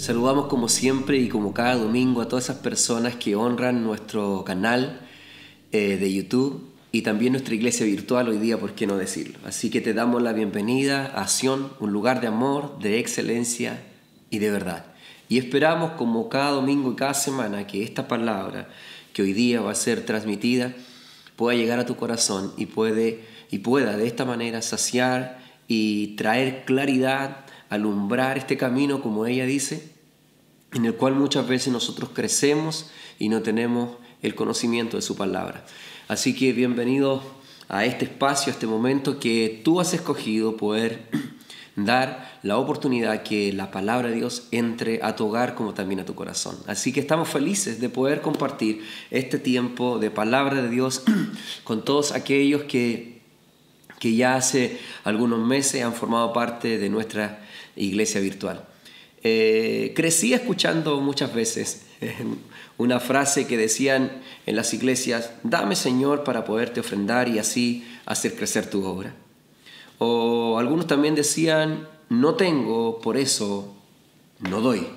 Saludamos como siempre y como cada domingo a todas esas personas que honran nuestro canal de YouTube y también nuestra iglesia virtual hoy día, ¿por qué no decirlo? Así que te damos la bienvenida a Sion, un lugar de amor, de excelencia y de verdad. Y esperamos como cada domingo y cada semana que esta palabra que hoy día va a ser transmitida pueda llegar a tu corazón y pueda de esta manera saciar y traer claridad, alumbrar este camino, como ella dice, en el cual muchas veces nosotros crecemos y no tenemos el conocimiento de su palabra. Así que bienvenido a este espacio, a este momento que tú has escogido poder dar la oportunidad que la palabra de Dios entre a tu hogar como también a tu corazón. Así que estamos felices de poder compartir este tiempo de palabra de Dios con todos aquellos que ya hace algunos meses han formado parte de nuestra iglesia virtual. Crecí escuchando muchas veces una frase que decían en las iglesias: dame, Señor, para poderte ofrendar y así hacer crecer tu obra. O algunos también decían: no tengo, por eso no doy.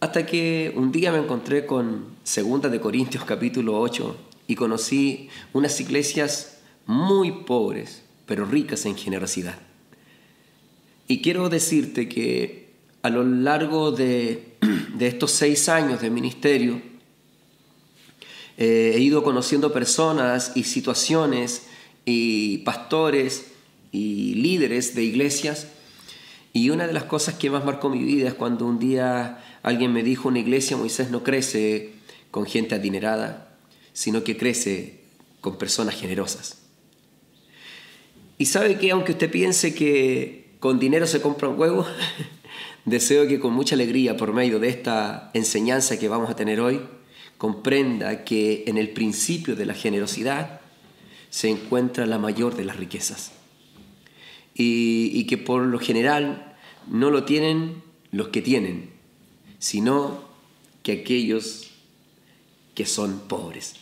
Hasta que un día me encontré con 2 de Corintios capítulo 8 y conocí unas iglesias muy pobres, pero ricas en generosidad. Y quiero decirte que a lo largo de estos 6 años de ministerio he ido conociendo personas y situaciones y pastores y líderes de iglesias, y una de las cosas que más marcó mi vida es cuando un día alguien me dijo: una iglesia, Moisés, no crece con gente adinerada, sino que crece con personas generosas. Y sabe que aunque usted piense que con dinero se compra un huevo, deseo que con mucha alegría, por medio de esta enseñanza que vamos a tener hoy, comprenda que en el principio de la generosidad se encuentra la mayor de las riquezas. Y que por lo general no lo tienen los que tienen, sino que aquellos que son pobres.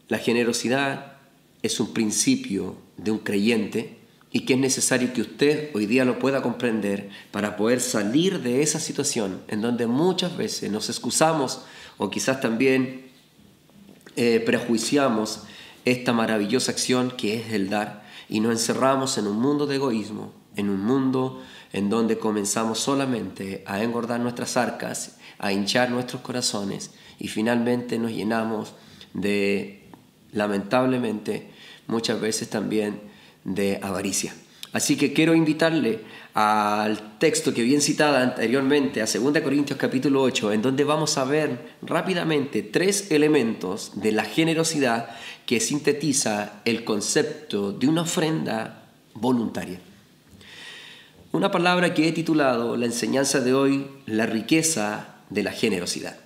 La generosidad es un principio de un creyente y que es necesario que usted hoy día lo pueda comprender para poder salir de esa situación en donde muchas veces nos excusamos o quizás también prejuiciamos esta maravillosa acción que es el dar, y nos encerramos en un mundo de egoísmo, en un mundo en donde comenzamos solamente a engordar nuestras arcas, a hinchar nuestros corazones y finalmente nos llenamos de, lamentablemente, muchas veces también de avaricia. Así que quiero invitarle al texto que bien citada anteriormente, a 2 Corintios capítulo 8, en donde vamos a ver rápidamente 3 elementos de la generosidad que sintetiza el concepto de una ofrenda voluntaria. Una palabra que he titulado la enseñanza de hoy: la riqueza de la generosidad.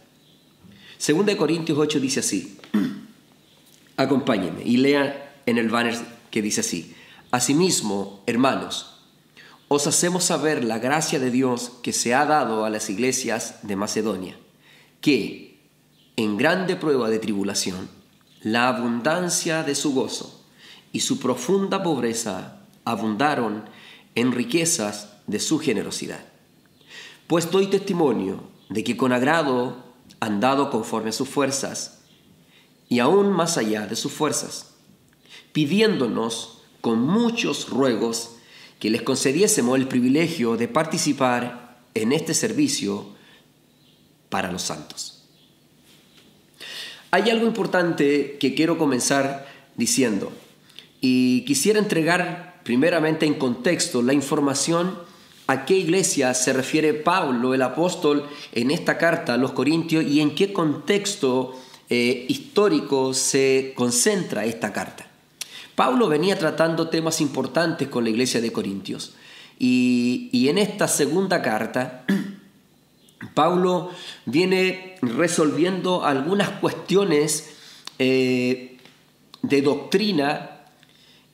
2 Corintios 8 dice así, acompáñenme y lea en el banner que dice así: asimismo, hermanos, os hacemos saber la gracia de Dios que se ha dado a las iglesias de Macedonia, que, en grande prueba de tribulación, la abundancia de su gozo y su profunda pobreza abundaron en riquezas de su generosidad. Pues doy testimonio de que con agrado han dado conforme a sus fuerzas, y aún más allá de sus fuerzas, pidiéndonos con muchos ruegos que les concediésemos el privilegio de participar en este servicio para los santos. Hay algo importante que quiero comenzar diciendo, y quisiera entregar primeramente en contexto la información a qué iglesia se refiere Pablo, el apóstol, en esta carta a los Corintios y en qué contexto histórico se concentra esta carta. Pablo venía tratando temas importantes con la iglesia de Corintios y en esta segunda carta Pablo viene resolviendo algunas cuestiones de doctrina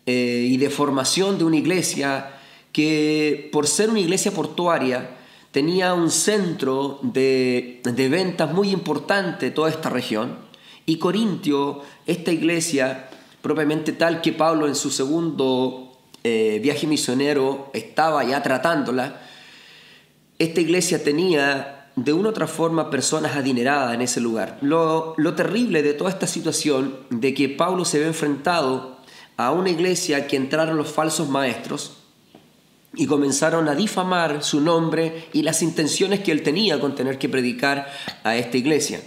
y de formación de una iglesia que, por ser una iglesia portuaria, tenía un centro de ventas muy importante toda esta región, y Corintio, esta iglesia propiamente tal que Pablo en su segundo viaje misionero estaba ya tratándola, esta iglesia tenía de una u otra forma personas adineradas en ese lugar. Lo terrible de toda esta situación de que Pablo se ve enfrentado a una iglesia que entraron los falsos maestros y comenzaron a difamar su nombre y las intenciones que él tenía con tener que predicar a esta iglesia.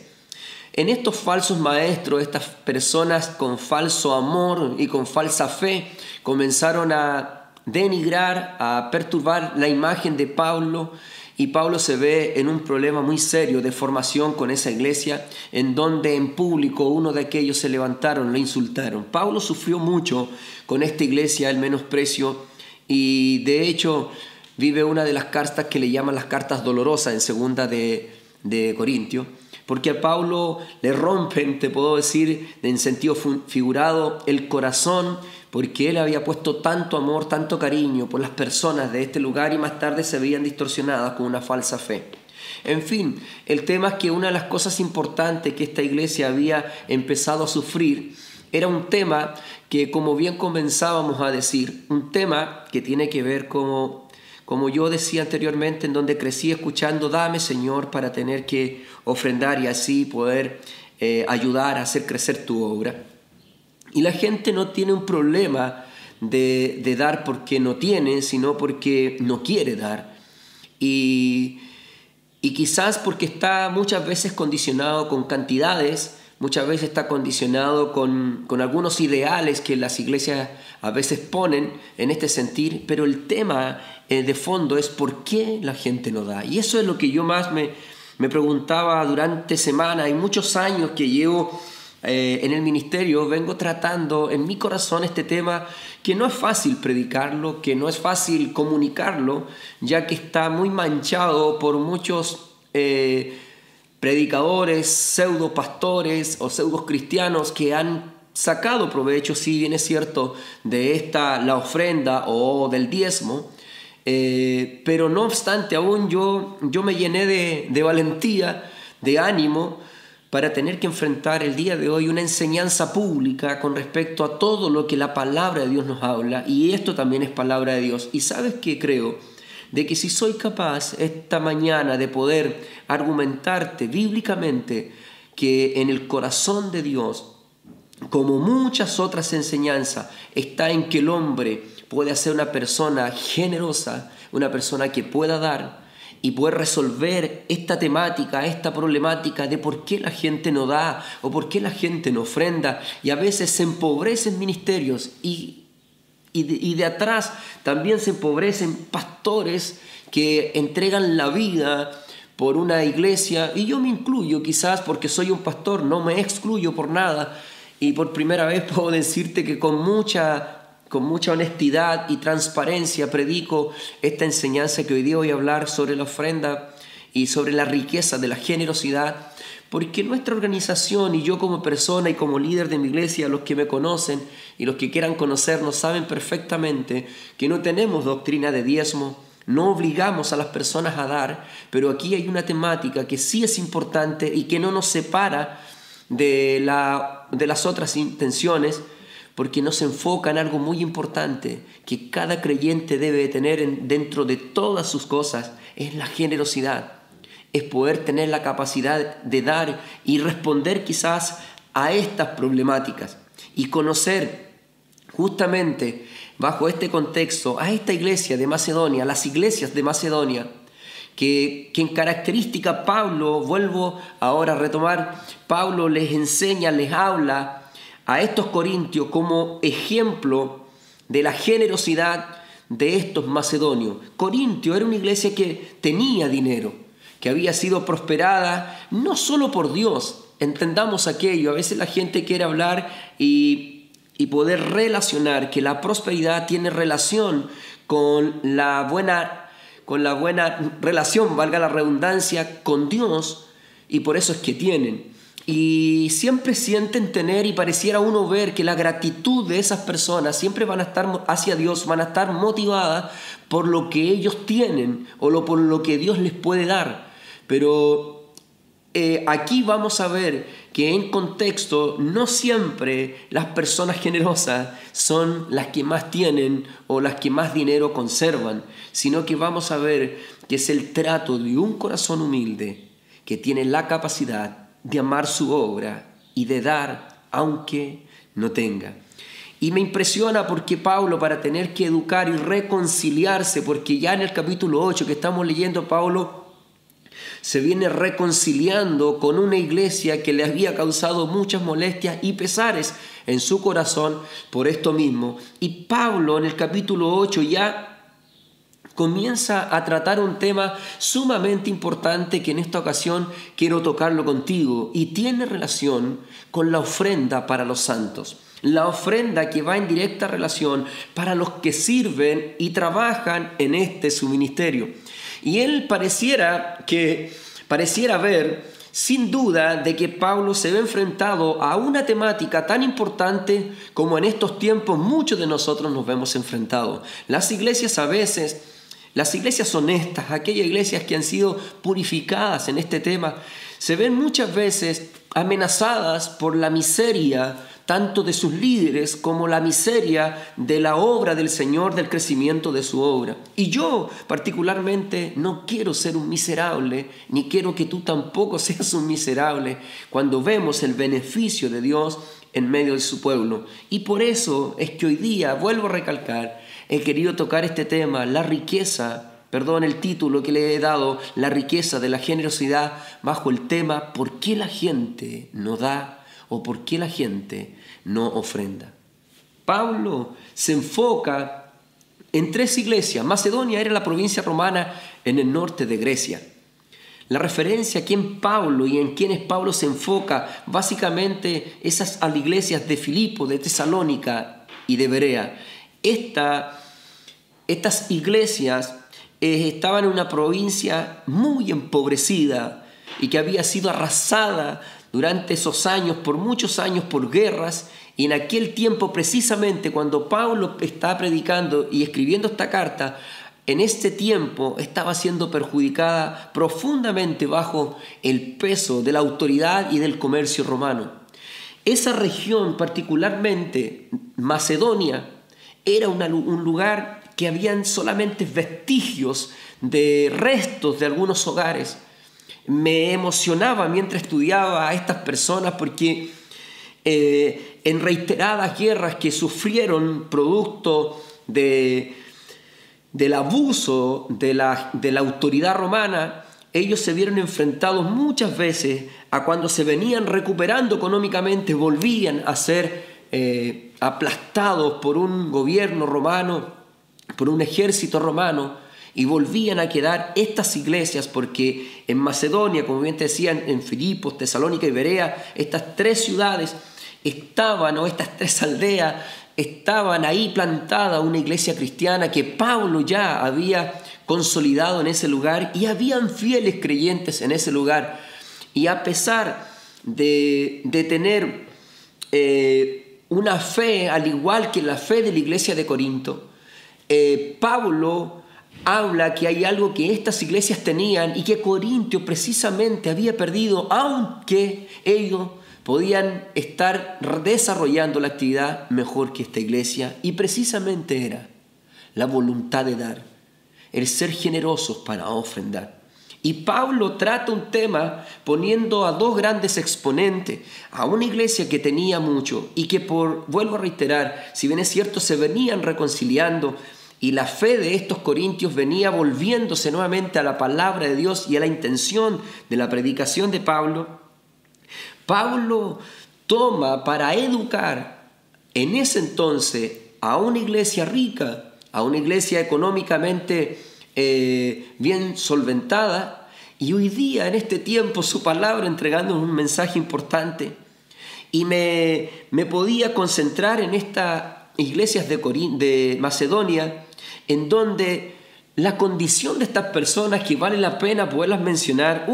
En estos falsos maestros, estas personas con falso amor y con falsa fe, comenzaron a denigrar, a perturbar la imagen de Pablo, y Pablo se ve en un problema muy serio de formación con esa iglesia, en donde en público uno de aquellos se levantaron, lo insultaron. Pablo sufrió mucho con esta iglesia, el menosprecio, y de hecho vive una de las cartas que le llaman las cartas dolorosas en segunda de Corintios, porque a Pablo le rompen, te puedo decir, en sentido figurado, el corazón, porque él había puesto tanto amor, tanto cariño por las personas de este lugar y más tarde se veían distorsionadas con una falsa fe. En fin, el tema es que una de las cosas importantes que esta iglesia había empezado a sufrir era un tema que, como bien comenzábamos a decir, un tema que tiene que ver como yo decía anteriormente, en donde crecí escuchando, dame Señor para tener que ofrendar y así poder ayudar a hacer crecer tu obra. Y la gente no tiene un problema de dar porque no tiene, sino porque no quiere dar. Y quizás porque está muchas veces condicionado con cantidades, muchas veces está condicionado con algunos ideales que las iglesias a veces ponen en este sentir, pero el tema de fondo es por qué la gente no da. Y eso es lo que yo más me preguntaba durante semanas y muchos años que llevo en el ministerio. Vengo tratando en mi corazón este tema que no es fácil predicarlo, que no es fácil comunicarlo, ya que está muy manchado por muchos predicadores, pseudo pastores o pseudos cristianos que han sacado provecho, si bien es cierto, de la ofrenda o del diezmo, pero no obstante aún yo me llené de valentía, de ánimo, para tener que enfrentar el día de hoy una enseñanza pública con respecto a todo lo que la palabra de Dios nos habla, y esto también es palabra de Dios. Y ¿sabes qué creo? De que si soy capaz esta mañana de poder argumentarte bíblicamente que en el corazón de Dios, como muchas otras enseñanzas, está en que el hombre puede ser una persona generosa, una persona que pueda dar y poder resolver esta temática, esta problemática de por qué la gente no da o por qué la gente no ofrenda, y a veces se empobrecen ministerios y de atrás también se empobrecen pastores que entregan la vida por una iglesia, y yo me incluyo quizás porque soy un pastor, no me excluyo por nada, y por primera vez puedo decirte que con mucha honestidad y transparencia predico esta enseñanza que hoy día voy a hablar sobre la ofrenda y sobre la riqueza de la generosidad, porque nuestra organización y yo como persona y como líder de mi iglesia, los que me conocen y los que quieran conocernos saben perfectamente que no tenemos doctrina de diezmo, no obligamos a las personas a dar, pero aquí hay una temática que sí es importante y que no nos separa de las otras intenciones, porque nos enfoca en algo muy importante que cada creyente debe tener dentro de todas sus cosas, es la generosidad. Es poder tener la capacidad de dar y responder quizás a estas problemáticas y conocer justamente bajo este contexto a esta iglesia de Macedonia, las iglesias de Macedonia, que en característica Pablo, vuelvo ahora a retomar, Pablo les enseña, les habla a estos corintios como ejemplo de la generosidad de estos macedonios. Corintio era una iglesia que tenía dinero, que había sido prosperada no solo por Dios, entendamos aquello. A veces la gente quiere hablar y poder relacionar que la prosperidad tiene relación con la buena relación, valga la redundancia, con Dios, y por eso es que tienen. Y siempre sienten tener, y pareciera uno ver que la gratitud de esas personas siempre van a estar hacia Dios, van a estar motivadas por lo que ellos tienen o por lo que Dios les puede dar. Pero aquí vamos a ver que en contexto no siempre las personas generosas son las que más tienen o las que más dinero conservan, sino que vamos a ver que es el trato de un corazón humilde que tiene la capacidad de amar su obra y de dar aunque no tenga. Y me impresiona porque Pablo, para tener que educar y reconciliarse, porque ya en el capítulo 8 que estamos leyendo, Pablo se viene reconciliando con una iglesia que le había causado muchas molestias y pesares en su corazón por esto mismo. Y Pablo en el capítulo 8 ya comienza a tratar un tema sumamente importante que en esta ocasión quiero tocarlo contigo, y tiene relación con la ofrenda para los santos. La ofrenda que va en directa relación para los que sirven y trabajan en su ministerio. Y él pareciera ver, sin duda, de que Pablo se ve enfrentado a una temática tan importante como en estos tiempos muchos de nosotros nos vemos enfrentados. Las iglesias a veces, las iglesias honestas, aquellas iglesias que han sido purificadas en este tema, se ven muchas veces amenazadas por la miseria tanto de sus líderes como la miseria de la obra del Señor, del crecimiento de su obra. Y yo particularmente no quiero ser un miserable, ni quiero que tú tampoco seas un miserable cuando vemos el beneficio de Dios en medio de su pueblo. Y por eso es que hoy día, vuelvo a recalcar, he querido tocar este tema, el título que le he dado, la riqueza de la generosidad, bajo el tema ¿por qué la gente no da o por qué la gente no ofrenda? Pablo se enfoca en 3 iglesias. Macedonia era la provincia romana en el norte de Grecia. La referencia aquí en Pablo y en quienes Pablo se enfoca básicamente esas a las iglesias de Filipo, de Tesalónica y de Berea. Estas iglesias estaban en una provincia muy empobrecida y que había sido arrasada durante esos años, por muchos años, por guerras. Y en aquel tiempo, precisamente cuando Pablo está predicando y escribiendo esta carta, en este tiempo estaba siendo perjudicada profundamente bajo el peso de la autoridad y del comercio romano. Esa región, particularmente Macedonia, era un lugar que habían solamente vestigios de restos de algunos hogares. Me emocionaba mientras estudiaba a estas personas porque en reiteradas guerras que sufrieron producto del abuso de la autoridad romana, ellos se vieron enfrentados muchas veces a cuando se venían recuperando económicamente, volvían a ser aplastados por un gobierno romano, por un ejército romano, y volvían a quedar estas iglesias, porque en Macedonia, como bien te decían, en Filipos, Tesalónica y Berea, estas 3 ciudades estaban, o estas 3 aldeas, estaban ahí plantada una iglesia cristiana que Pablo ya había consolidado en ese lugar, y habían fieles creyentes en ese lugar. Y a pesar de tener una fe, al igual que la fe de la iglesia de Corinto, Pablo habla que hay algo que estas iglesias tenían y que Corintio precisamente había perdido, aunque ellos podían estar desarrollando la actividad mejor que esta iglesia, y precisamente era la voluntad de dar, el ser generosos para ofrendar. Y Pablo trata un tema poniendo a 2 grandes exponentes, a una iglesia que tenía mucho y que, vuelvo a reiterar, si bien es cierto, se venían reconciliando, y la fe de estos corintios venía volviéndose nuevamente a la palabra de Dios y a la intención de la predicación de Pablo. Pablo toma para educar en ese entonces a una iglesia rica, a una iglesia económicamente bien solventada, y hoy día en este tiempo su palabra entregándonos un mensaje importante. Y me podía concentrar en estas iglesias de Macedonia, en donde la condición de estas personas, que vale la pena poderlas mencionar.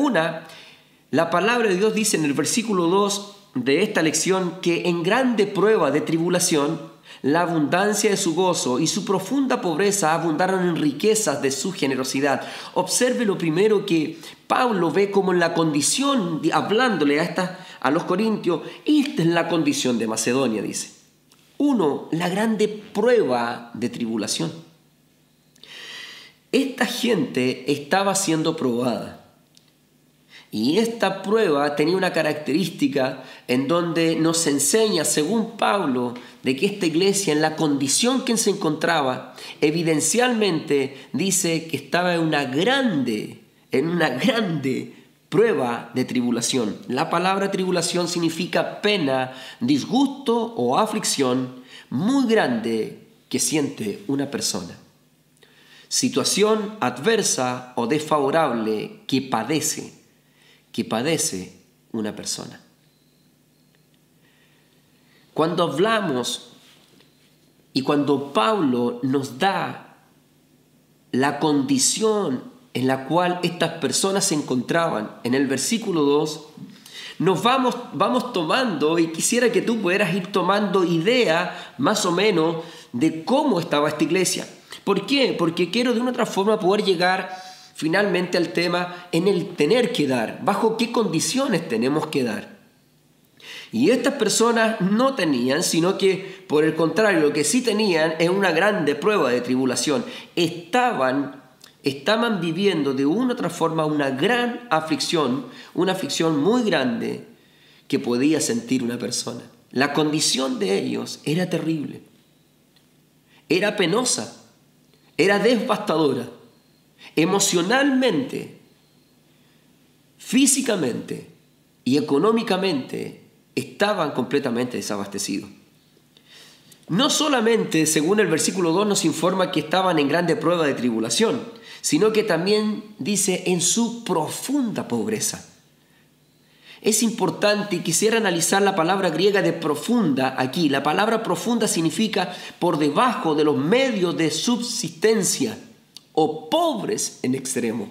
La palabra de Dios dice en el versículo 2 de esta lección que en grande prueba de tribulación, la abundancia de su gozo y su profunda pobreza abundaron en riquezas de su generosidad. Observe lo primero que Pablo ve como en la condición, hablándole a los corintios, esta es la condición de Macedonia, dice. 1, la grande prueba de tribulación. Esta gente estaba siendo probada. Y esta prueba tenía una característica en donde nos enseña, según Pablo, de que esta iglesia, en la condición que se encontraba, evidencialmente dice que estaba en una grande prueba de tribulación. La palabra tribulación significa pena, disgusto o aflicción muy grande que siente una persona. Situación adversa o desfavorable que padece una persona. Cuando hablamos y cuando Pablo nos da la condición en la cual estas personas se encontraban, en el versículo 2, nos vamos tomando, y quisiera que tú pudieras ir tomando idea más o menos de cómo estaba esta iglesia. ¿Por qué? Porque quiero de una otra forma poder llegar finalmente al tema en el tener que dar, bajo qué condiciones tenemos que dar. Y estas personas no tenían, sino que por el contrario, lo que sí tenían es una grande prueba de tribulación. Estaban viviendo de una u otra forma una gran aflicción, una aflicción muy grande que podía sentir una persona. La condición de ellos era terrible, era penosa, era devastadora. Emocionalmente, físicamente y económicamente estaban completamente desabastecidos. No solamente, según el versículo 2, nos informa que estaban en grande prueba de tribulación, sino que también dice en su profunda pobreza. Es importante y quisiera analizar la palabra griega de profunda aquí. La palabra profunda significa por debajo de los medios de subsistencia o pobres en extremo.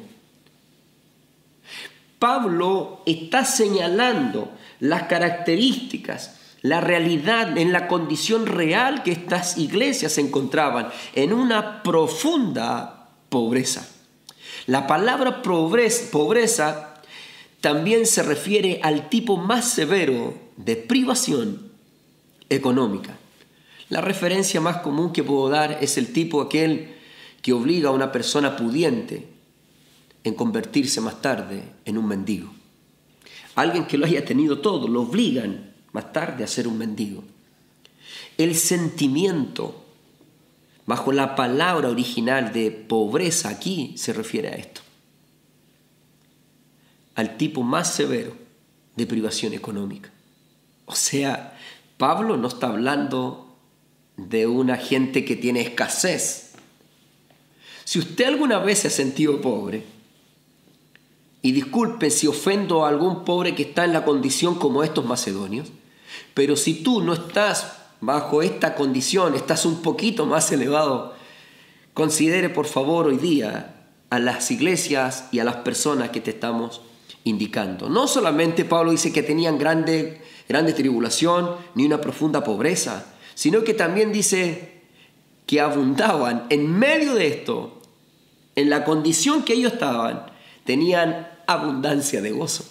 Pablo está señalando las características, la realidad, en la condición real que estas iglesias se encontraban, en una profunda pobreza. La palabra pobreza también se refiere al tipo más severo de privación económica. La referencia más común que puedo dar es el tipo aquel que obliga a una persona pudiente en convertirse más tarde en un mendigo. Alguien que lo haya tenido todo, lo obligan más tarde a ser un mendigo. El sentimiento, bajo la palabra original de pobreza aquí, se refiere a esto. Al tipo más severo de privación económica. O sea, Pablo no está hablando de una gente que tiene escasez. Si usted alguna vez se ha sentido pobre, y disculpe si ofendo a algún pobre que está en la condición como estos macedonios, pero si tú no estás bajo esta condición, estás un poquito más elevado, considere por favor hoy día a las iglesias y a las personas que te estamos indicando. No solamente Pablo dice que tenían grande tribulación ni una profunda pobreza, sino que también dice que abundaban en medio de esto, en la condición que ellos estaban, tenían abundancia de gozo.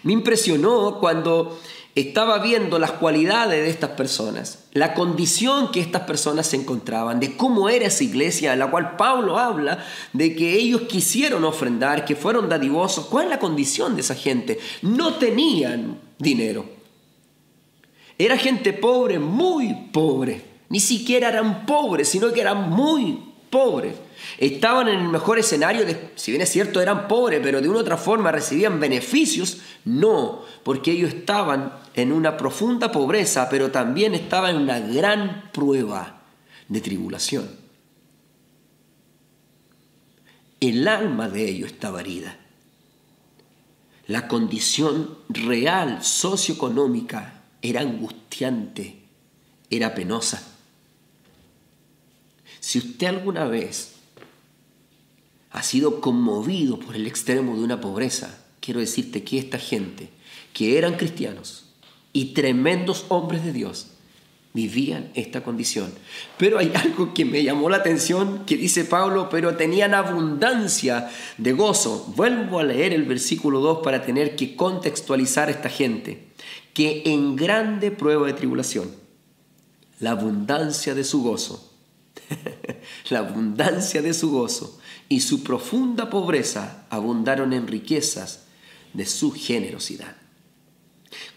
Me impresionó cuando estaba viendo las cualidades de estas personas, la condición que estas personas se encontraban, de cómo era esa iglesia en la cual Pablo habla de que ellos quisieron ofrendar, que fueron dadivosos. ¿Cuál es la condición de esa gente? No tenían dinero. Era gente pobre, muy pobre. Ni siquiera eran pobres, sino que eran muy pobres. Estaban en el mejor escenario, si bien es cierto eran pobres, pero de una u otra forma recibían beneficios. No, porque ellos estaban en una profunda pobreza, pero también estaban en una gran prueba de tribulación. El alma de ellos estaba herida. La condición real socioeconómica era angustiante, era penosa. Si usted alguna vez ha sido conmovido por el extremo de una pobreza, quiero decirte que esta gente, que eran cristianos y tremendos hombres de Dios, vivían esta condición. Pero hay algo que me llamó la atención, que dice Pablo, pero tenían abundancia de gozo. Vuelvo a leer el versículo 2 para tener que contextualizar a esta gente, que en grande prueba de tribulación, la abundancia de su gozo, la abundancia de su gozo y su profunda pobreza abundaron en riquezas de su generosidad.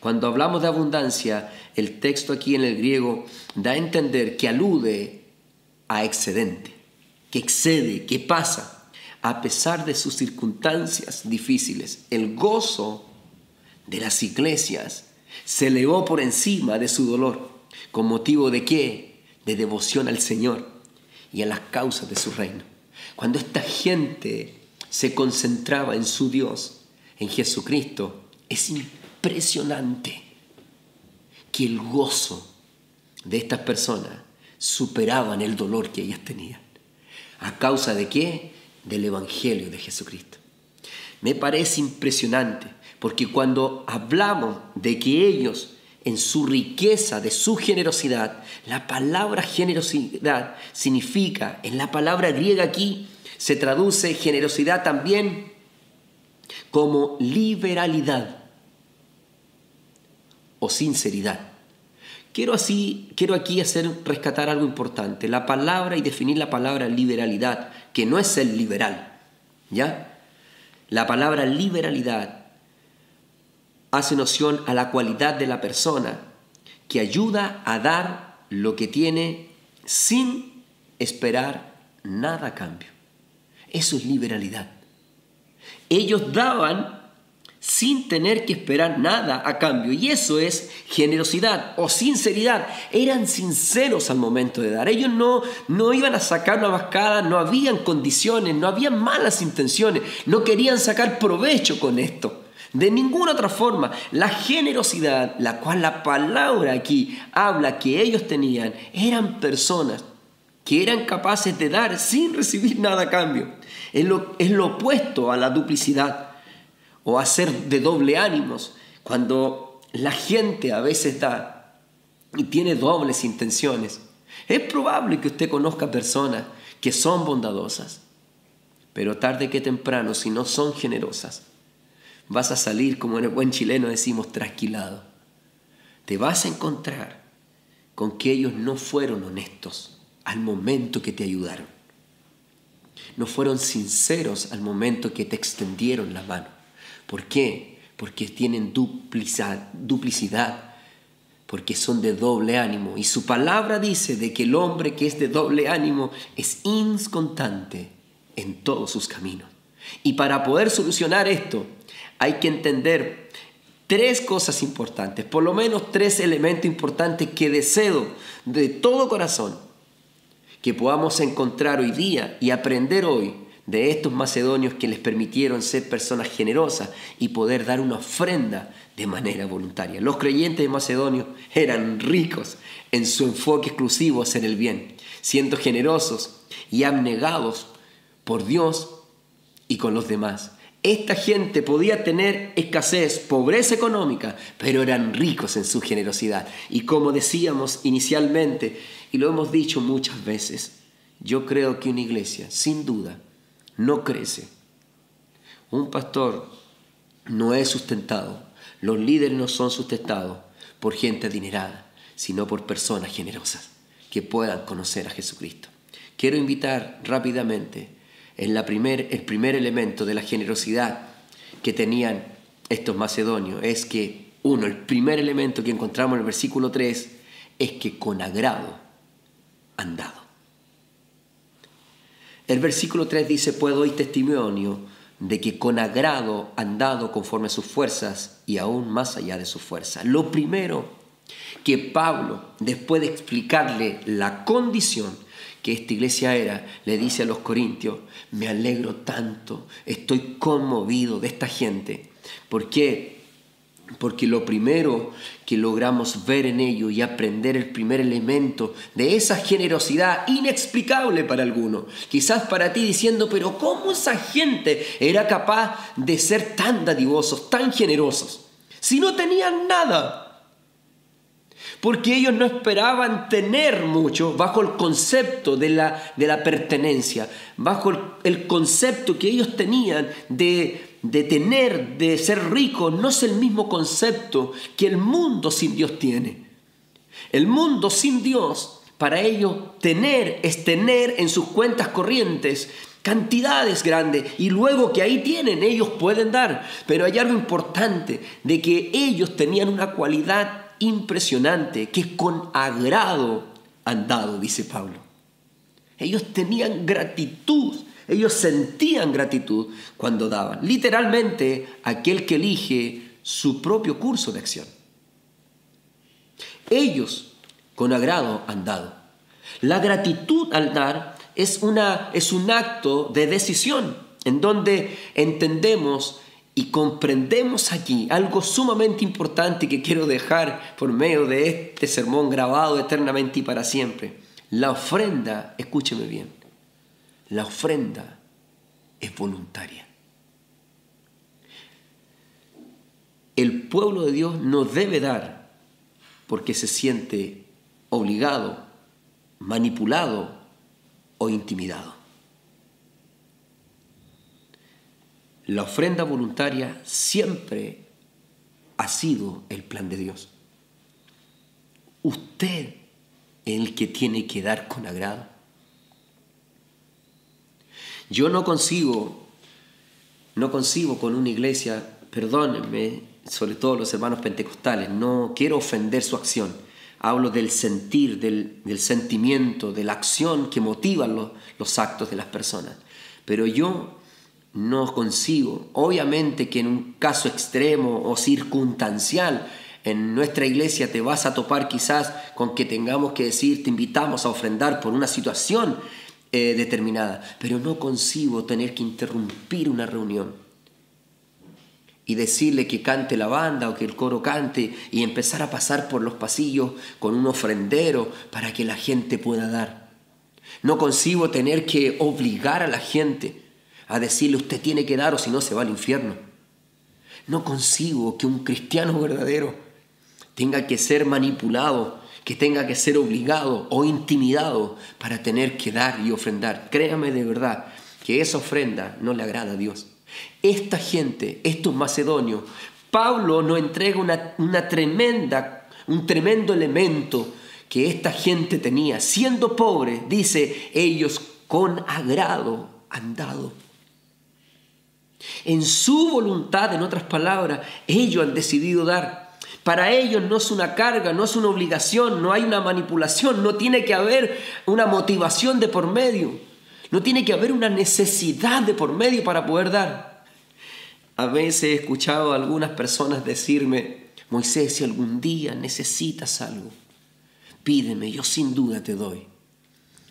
Cuando hablamos de abundancia, el texto aquí en el griego da a entender que alude a excedente, que excede, que pasa. A pesar de sus circunstancias difíciles, el gozo de las iglesias se elevó por encima de su dolor. ¿Con motivo de qué? De devoción al Señor y a las causas de su reino. Cuando esta gente se concentraba en su Dios, en Jesucristo, es impresionante que el gozo de estas personas superaban el dolor que ellas tenían. ¿A causa de qué? Del Evangelio de Jesucristo. Me parece impresionante, porque cuando hablamos de que ellos, en su riqueza, de su generosidad, la palabra generosidad significa, en la palabra griega aquí, se traduce generosidad también como liberalidad o sinceridad. Quiero aquí rescatar algo importante, la palabra, y definir la palabra liberalidad, que no es ser liberal, ¿ya? La palabra liberalidad hace noción a la cualidad de la persona que ayuda a dar lo que tiene sin esperar nada a cambio. Eso es liberalidad. Ellos daban sin tener que esperar nada a cambio, y eso es generosidad o sinceridad. Eran sinceros al momento de dar. Ellos no iban a sacar una vascada, no habían condiciones, no habían malas intenciones, no querían sacar provecho con esto. De ninguna otra forma, la generosidad, la cual la palabra aquí habla que ellos tenían, eran personas que eran capaces de dar sin recibir nada a cambio. Es lo opuesto a la duplicidad o a ser de doble ánimos. Cuando la gente a veces da y tiene dobles intenciones, es probable que usted conozca personas que son bondadosas, pero tarde que temprano, si no son generosas, vas a salir, como en el buen chileno decimos, trasquilado. Te vas a encontrar con que ellos no fueron honestos al momento que te ayudaron. No fueron sinceros al momento que te extendieron la mano. ¿Por qué? Porque tienen duplicidad, porque son de doble ánimo. Y su palabra dice de que el hombre que es de doble ánimo es inconstante en todos sus caminos. Y para poder solucionar esto, hay que entender tres cosas importantes, por lo menos tres elementos importantes que deseo de todo corazón que podamos encontrar hoy día y aprender hoy de estos macedonios que les permitieron ser personas generosas y poder dar una ofrenda de manera voluntaria. Los creyentes de Macedonia eran ricos en su enfoque exclusivo a hacer el bien, siendo generosos y abnegados por Dios y con los demás. Esta gente podía tener escasez, pobreza económica, pero eran ricos en su generosidad. Y como decíamos inicialmente, y lo hemos dicho muchas veces, yo creo que una iglesia, sin duda, no crece. Un pastor no es sustentado, los líderes no son sustentados por gente adinerada, sino por personas generosas que puedan conocer a Jesucristo. Quiero invitar rápidamente el primer elemento de la generosidad que tenían estos macedonios. Es que, el primer elemento que encontramos en el versículo 3 es que con agrado han dado. El versículo 3 dice: pues doy testimonio de que con agrado han dado conforme a sus fuerzas y aún más allá de sus fuerzas. Lo primero que Pablo, después de explicarle la condición que esta iglesia era, le dice a los corintios: me alegro tanto, estoy conmovido de esta gente. ¿Por qué? Porque lo primero que logramos ver en ello y aprender, el primer elemento de esa generosidad inexplicable para algunos, quizás para ti diciendo: pero ¿cómo esa gente era capaz de ser tan dadivosos, tan generosos, si no tenían nada? porque ellos no esperaban tener mucho bajo el concepto de la pertenencia, bajo el concepto que ellos tenían de ser ricos. No es el mismo concepto que el mundo sin Dios tiene. El mundo sin Dios, para ellos tener es tener en sus cuentas corrientes cantidades grandes, y luego que ahí tienen, ellos pueden dar. Pero hay algo importante, de que ellos tenían una cualidad impresionante, que con agrado han dado, dice Pablo. Ellos tenían gratitud, ellos sentían gratitud cuando daban. Literalmente, aquel que elige su propio curso de acción. Ellos con agrado han dado. La gratitud al dar es un acto de decisión, en donde entendemos y comprendemos aquí algo sumamente importante que quiero dejar por medio de este sermón grabado eternamente y para siempre. La ofrenda, escúcheme bien, la ofrenda es voluntaria. El pueblo de Dios no debe dar porque se siente obligado, manipulado o intimidado. La ofrenda voluntaria siempre ha sido el plan de Dios. Usted es el que tiene que dar con agrado. Yo no concibo con una iglesia, perdónenme, sobre todo los hermanos pentecostales, no quiero ofender su acción. Hablo del sentir, del sentimiento, de la acción que motivan los actos de las personas. Pero yo no concibo, obviamente que en un caso extremo o circunstancial, en nuestra iglesia te vas a topar quizás con que tengamos que decir, te invitamos a ofrendar por una situación determinada. Pero no concibo tener que interrumpir una reunión y decirle que cante la banda o que el coro cante y empezar a pasar por los pasillos con un ofrendero para que la gente pueda dar. No concibo tener que obligar a la gente a decirle usted tiene que dar o si no se va al infierno. No concibo que un cristiano verdadero tenga que ser manipulado, que tenga que ser obligado o intimidado para tener que dar y ofrendar. Créame de verdad que esa ofrenda no le agrada a Dios. Esta gente, estos macedonios, Pablo nos entrega un tremendo elemento que esta gente tenía. Siendo pobre, dice, ellos con agrado han dado. En su voluntad, en otras palabras, ellos han decidido dar. Para ellos no es una carga, no es una obligación, no hay una manipulación, no tiene que haber una motivación de por medio. No tiene que haber una necesidad de por medio para poder dar. A veces he escuchado a algunas personas decirme, Moisés, si algún día necesitas algo, pídeme, yo sin duda te doy.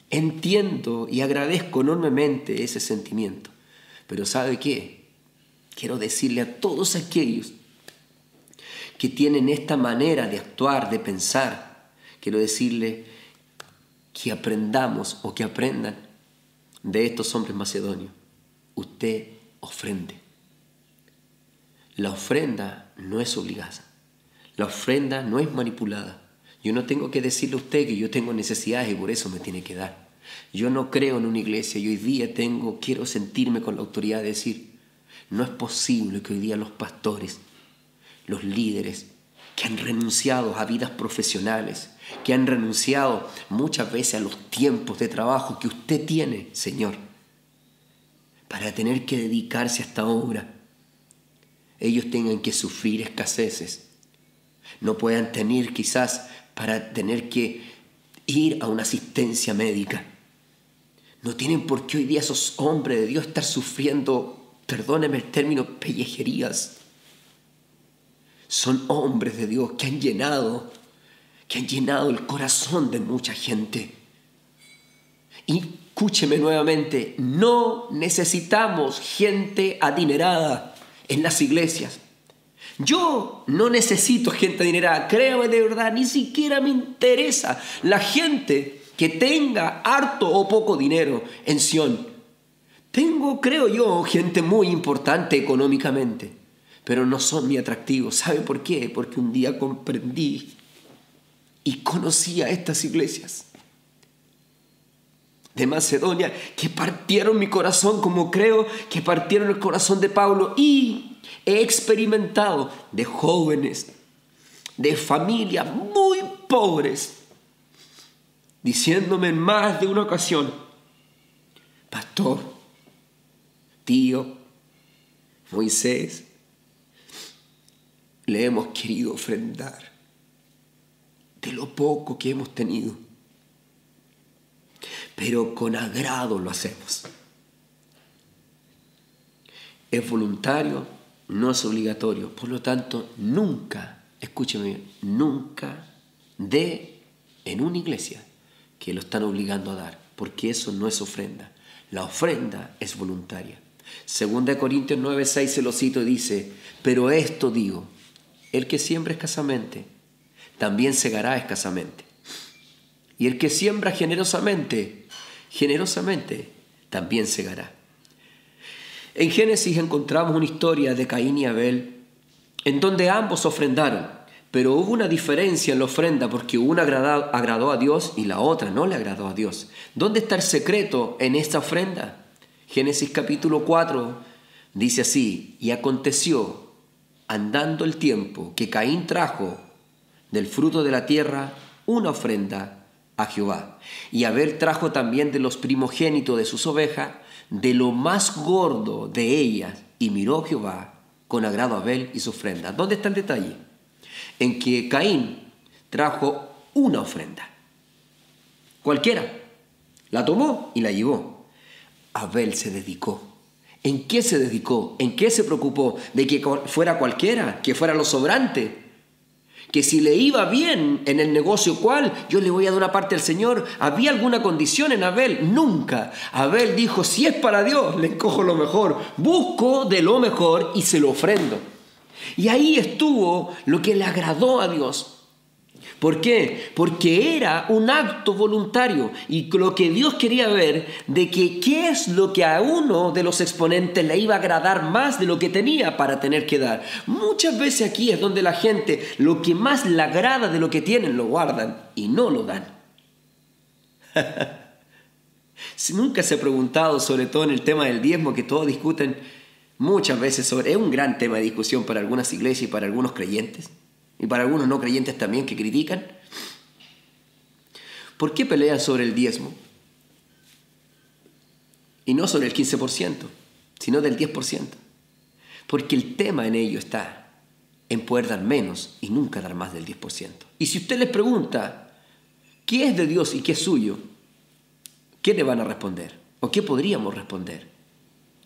Entiendo y agradezco enormemente ese sentimiento. Pero ¿sabe qué? Quiero decirle a todos aquellos que tienen esta manera de actuar, de pensar, quiero decirle que aprendamos o que aprendan de estos hombres macedonios. Usted ofrende. La ofrenda no es obligada. La ofrenda no es manipulada. Yo no tengo que decirle a usted que yo tengo necesidades y por eso me tiene que dar. Yo no creo en una iglesia y hoy día quiero sentirme con la autoridad de decir, no es posible que hoy día los pastores, los líderes que han renunciado a vidas profesionales, que han renunciado muchas veces a los tiempos de trabajo que usted tiene, Señor, para tener que dedicarse a esta obra, ellos tengan que sufrir escaseces, no puedan tener quizás para tener que ir a una asistencia médica. No tienen por qué hoy día esos hombres de Dios estar sufriendo, perdónenme el término, pellejerías. Son hombres de Dios que han llenado el corazón de mucha gente. Y escúcheme nuevamente, no necesitamos gente adinerada en las iglesias. Yo no necesito gente adinerada, créame de verdad, ni siquiera me interesa la gente que tenga harto o poco dinero en Sion. Tengo, creo yo, gente muy importante económicamente, pero no son mi atractivo. ¿Sabe por qué? Porque un día comprendí y conocí a estas iglesias de Macedonia que partieron mi corazón, como creo que partieron el corazón de Pablo, y he experimentado de jóvenes, de familias muy pobres, diciéndome en más de una ocasión: pastor, tío, Moisés, le hemos querido ofrendar de lo poco que hemos tenido, pero con agrado lo hacemos. Es voluntario, no es obligatorio. Por lo tanto, nunca, escúcheme bien, nunca dé en una iglesia que lo están obligando a dar, porque eso no es ofrenda. La ofrenda es voluntaria. 2 Corintios 9:6 se lo cito y dice: pero esto digo, el que siembra escasamente, también segará escasamente. Y el que siembra generosamente, generosamente también segará. En Génesis encontramos una historia de Caín y Abel, en donde ambos ofrendaron, pero hubo una diferencia en la ofrenda, porque una agradó a Dios y la otra no le agradó a Dios. ¿Dónde está el secreto en esta ofrenda? Génesis capítulo 4 dice así: y aconteció, andando el tiempo, que Caín trajo del fruto de la tierra una ofrenda a Jehová, y Abel trajo también de los primogénitos de sus ovejas, de lo más gordo de ellas, y miró Jehová con agrado a Abel y su ofrenda. ¿Dónde está el detalle? En que Caín trajo una ofrenda, cualquiera, la tomó y la llevó. Abel se dedicó. ¿En qué se dedicó? ¿En qué se preocupó? ¿De que fuera cualquiera? ¿Que fuera lo sobrante? Que si le iba bien en el negocio, ¿cuál? Yo le voy a dar una parte al Señor. ¿Había alguna condición en Abel? Nunca. Abel dijo: si es para Dios, le encojo lo mejor. Busco de lo mejor y se lo ofrendo. Y ahí estuvo lo que le agradó a Dios. ¿Por qué? Porque era un acto voluntario, y lo que Dios quería ver de que qué es lo que a uno de los exponentes le iba a agradar más de lo que tenía para tener que dar. Muchas veces aquí es donde la gente lo que más le agrada de lo que tienen lo guardan y no lo dan. Si nunca se ha preguntado, sobre todo en el tema del diezmo, que todos discuten muchas veces sobre, es un gran tema de discusión para algunas iglesias y para algunos creyentes, y para algunos no creyentes también que critican. ¿Por qué pelean sobre el diezmo? Y no sobre el 15%, sino del 10%. Porque el tema en ello está en poder dar menos y nunca dar más del 10%. Y si usted les pregunta qué es de Dios y qué es suyo, ¿qué le van a responder? ¿O qué podríamos responder?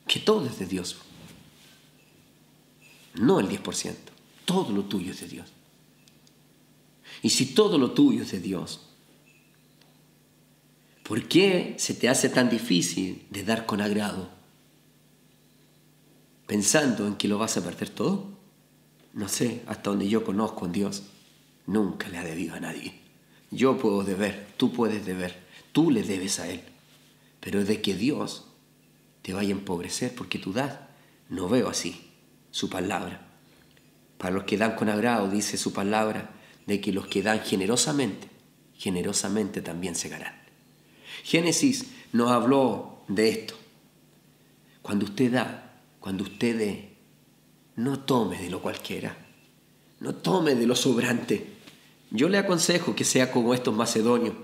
Que todo es de Dios. No el 10%. Todo lo tuyo es de Dios. Y si todo lo tuyo es de Dios, ¿por qué se te hace tan difícil de dar con agrado? Pensando en que lo vas a perder todo. No sé, hasta donde yo conozco en Dios, nunca le ha debido a nadie. Yo puedo deber, tú puedes deber, tú le debes a Él. Pero de que Dios te vaya a empobrecer porque tú das, no veo así su palabra. Para los que dan con agrado, dice su palabra, de que los que dan generosamente, generosamente también segarán. Génesis nos habló de esto. Cuando usted da, cuando usted dé, no tome de lo cualquiera, no tome de lo sobrante. Yo le aconsejo que sea como estos macedonios,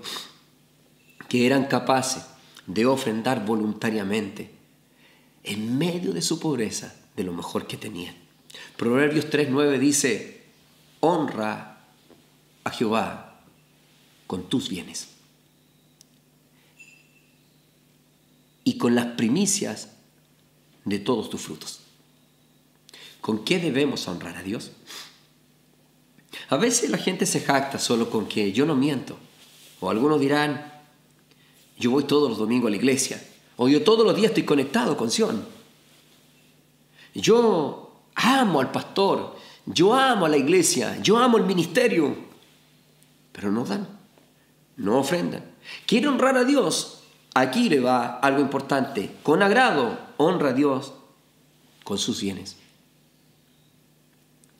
que eran capaces de ofrendar voluntariamente, en medio de su pobreza, de lo mejor que tenían. Proverbios 3:9 dice: honra a Jehová con tus bienes y con las primicias de todos tus frutos. ¿Con qué debemos honrar a Dios? A veces la gente se jacta solo con que yo no miento. O algunos dirán: yo voy todos los domingos a la iglesia. O yo todos los días estoy conectado con Sion. Yo amo al pastor. Yo amo a la iglesia. Yo amo el ministerio. Pero no dan. No ofrendan. ¿Quiere honrar a Dios? Aquí le va algo importante. Con agrado, honra a Dios con sus bienes.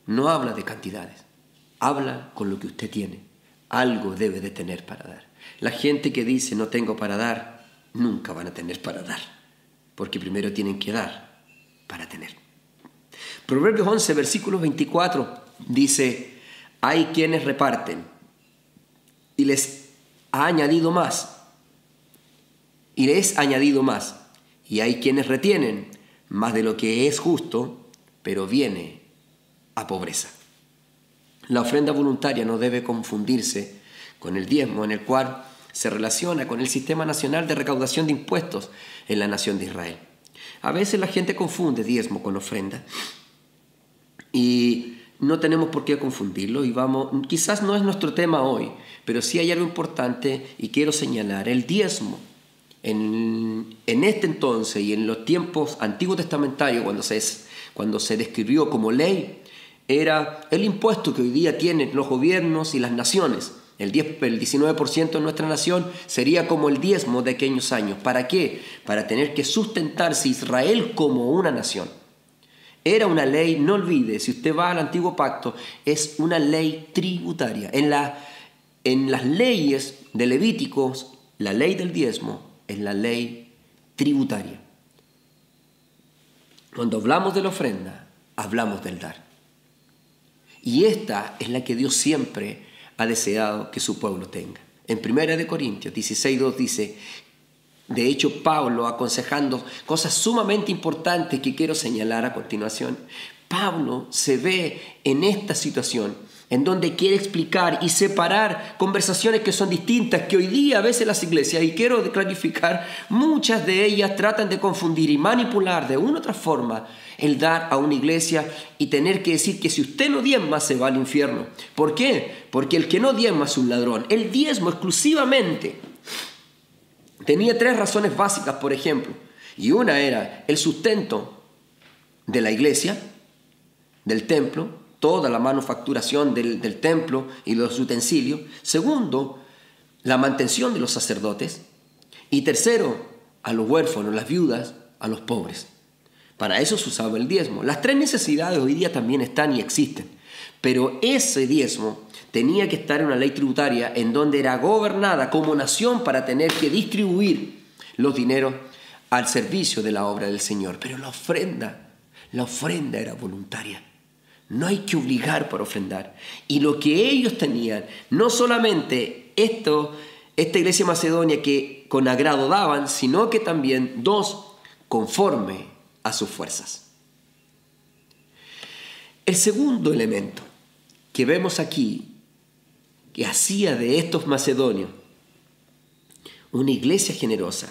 No habla de cantidades. Habla con lo que usted tiene. algo debe de tener para dar. La gente que dice no tengo para dar, nunca van a tener para dar, porque primero tienen que dar para tener. Proverbios 11, versículo 24 dice, hay quienes reparten y les ha añadido más, y les ha añadido más, y hay quienes retienen más de lo que es justo, pero viene a pobreza. La ofrenda voluntaria no debe confundirse con el diezmo, en el cual se relaciona con el sistema nacional de recaudación de impuestos en la nación de Israel. A veces la gente confunde diezmo con ofrenda y no tenemos por qué confundirlo y quizás no es nuestro tema hoy, pero sí hay algo importante y quiero señalar. El diezmo en este entonces y en los tiempos antiguos testamentarios, cuando se describió como ley, era el impuesto que hoy día tienen los gobiernos y las naciones. El 19% de nuestra nación sería como el diezmo de aquellos años. ¿Para qué? Para tener que sustentarse Israel como una nación. Era una ley, no olvide, si usted va al Antiguo Pacto, es una ley tributaria. En las leyes de Levíticos, la ley del diezmo es la ley tributaria. Cuando hablamos de la ofrenda, hablamos del dar. Y esta es la que Dios siempre ha deseado que su pueblo tenga. En 1 Corintios 16:2 dice, de hecho Pablo aconsejando cosas sumamente importantes que quiero señalar a continuación, Pablo se ve en esta situación en donde quiere explicar y separar conversaciones que son distintas, que hoy día a veces las iglesias, y quiero clarificar, muchas de ellas tratan de confundir y manipular de una u otra forma el dar a una iglesia y tener que decir que si usted no diezma se va al infierno. ¿Por qué? Porque el que no diezma es un ladrón. El diezmo exclusivamente tenía 3 razones básicas, por ejemplo, y una era el sustento de la iglesia, del templo, toda la manufacturación del templo y los utensilios. Segundo, la mantención de los sacerdotes. Y tercero, a los huérfanos, las viudas, a los pobres. Para eso se usaba el diezmo. Las 3 necesidades hoy día también están y existen. Pero ese diezmo tenía que estar en una ley tributaria en donde era gobernada como nación para tener que distribuir los dineros al servicio de la obra del Señor. Pero la ofrenda era voluntaria. No hay que obligar por ofrendar. Y lo que ellos tenían, no solamente esta iglesia macedonia que con agrado daban, sino que también 2, conforme a sus fuerzas. El segundo elemento que vemos aquí, que hacía de estos macedonios una iglesia generosa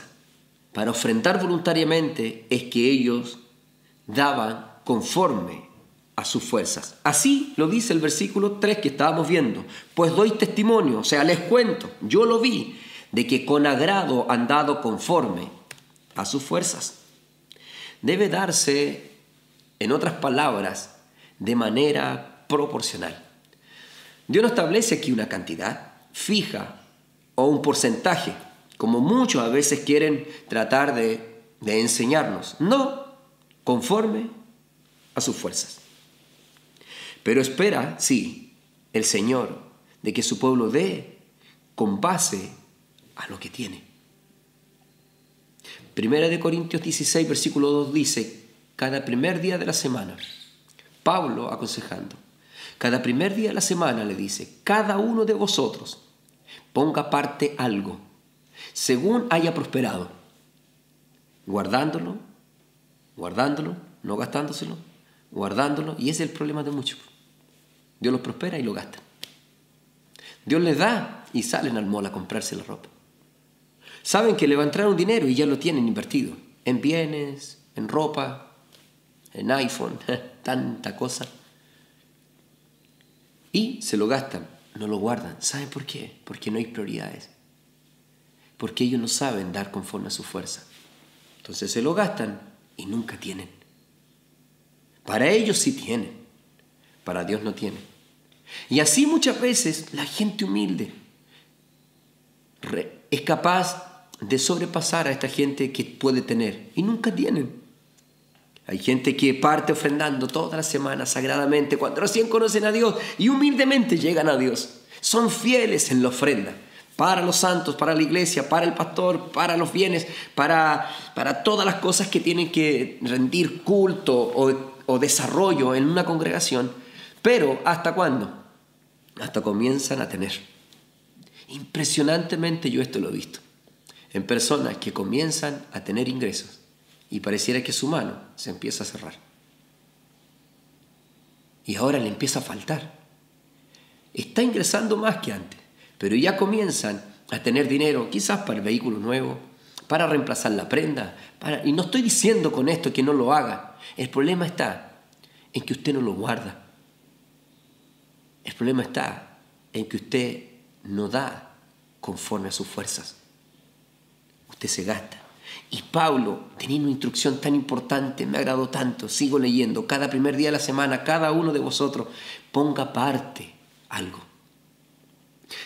para ofrendar voluntariamente, es que ellos daban conforme a sus fuerzas. Así lo dice el versículo 3 que estábamos viendo. Pues doy testimonio, o sea, les cuento, yo lo vi, de que con agrado han dado conforme a sus fuerzas. Debe darse, en otras palabras, de manera proporcional. Dios no establece aquí una cantidad fija o un porcentaje, como muchos a veces quieren tratar de enseñarnos. No, conforme a sus fuerzas. Pero espera, sí, el Señor, de que su pueblo dé con base a lo que tiene. 1 Corintios 16, versículo 2 dice, cada primer día de la semana, Pablo aconsejando, cada primer día de la semana le dice, cada uno de vosotros ponga aparte algo, según haya prosperado, guardándolo, no gastándoselo, guardándolo, y ese es el problema de muchos. Dios los prospera y lo gastan. Dios les da y salen al mall a comprarse la ropa. Saben que le va a entrar un dinero y ya lo tienen invertido en bienes, en ropa, en iPhone, tanta cosa. Y se lo gastan, no lo guardan. ¿Saben por qué? Porque no hay prioridades. Porque ellos no saben dar conforme a su fuerza. Entonces se lo gastan y nunca tienen. Para ellos sí tienen. Para Dios no tiene. Y así muchas veces la gente humilde es capaz de sobrepasar a esta gente que puede tener y nunca tienen. Hay gente que parte ofrendando todas las semanas sagradamente cuando recién conocen a Dios y humildemente llegan a Dios. Son fieles en la ofrenda. Para los santos, para la iglesia, para el pastor, para los bienes, para todas las cosas que tienen que rendir culto o desarrollo en una congregación. Pero ¿hasta cuándo? Hasta comienzan a tener. Impresionantemente yo esto lo he visto. En personas que comienzan a tener ingresos y pareciera que su mano se empieza a cerrar. Y ahora le empieza a faltar. Está ingresando más que antes, pero ya comienzan a tener dinero, quizás para el vehículo nuevo, para reemplazar la prenda. Y no estoy diciendo con esto que no lo haga. El problema está en que usted no lo guarda. El problema está en que usted no da conforme a sus fuerzas. Usted se gasta. Y Pablo tenía una instrucción tan importante, me agradó tanto, sigo leyendo, cada primer día de la semana, cada uno de vosotros ponga aparte algo.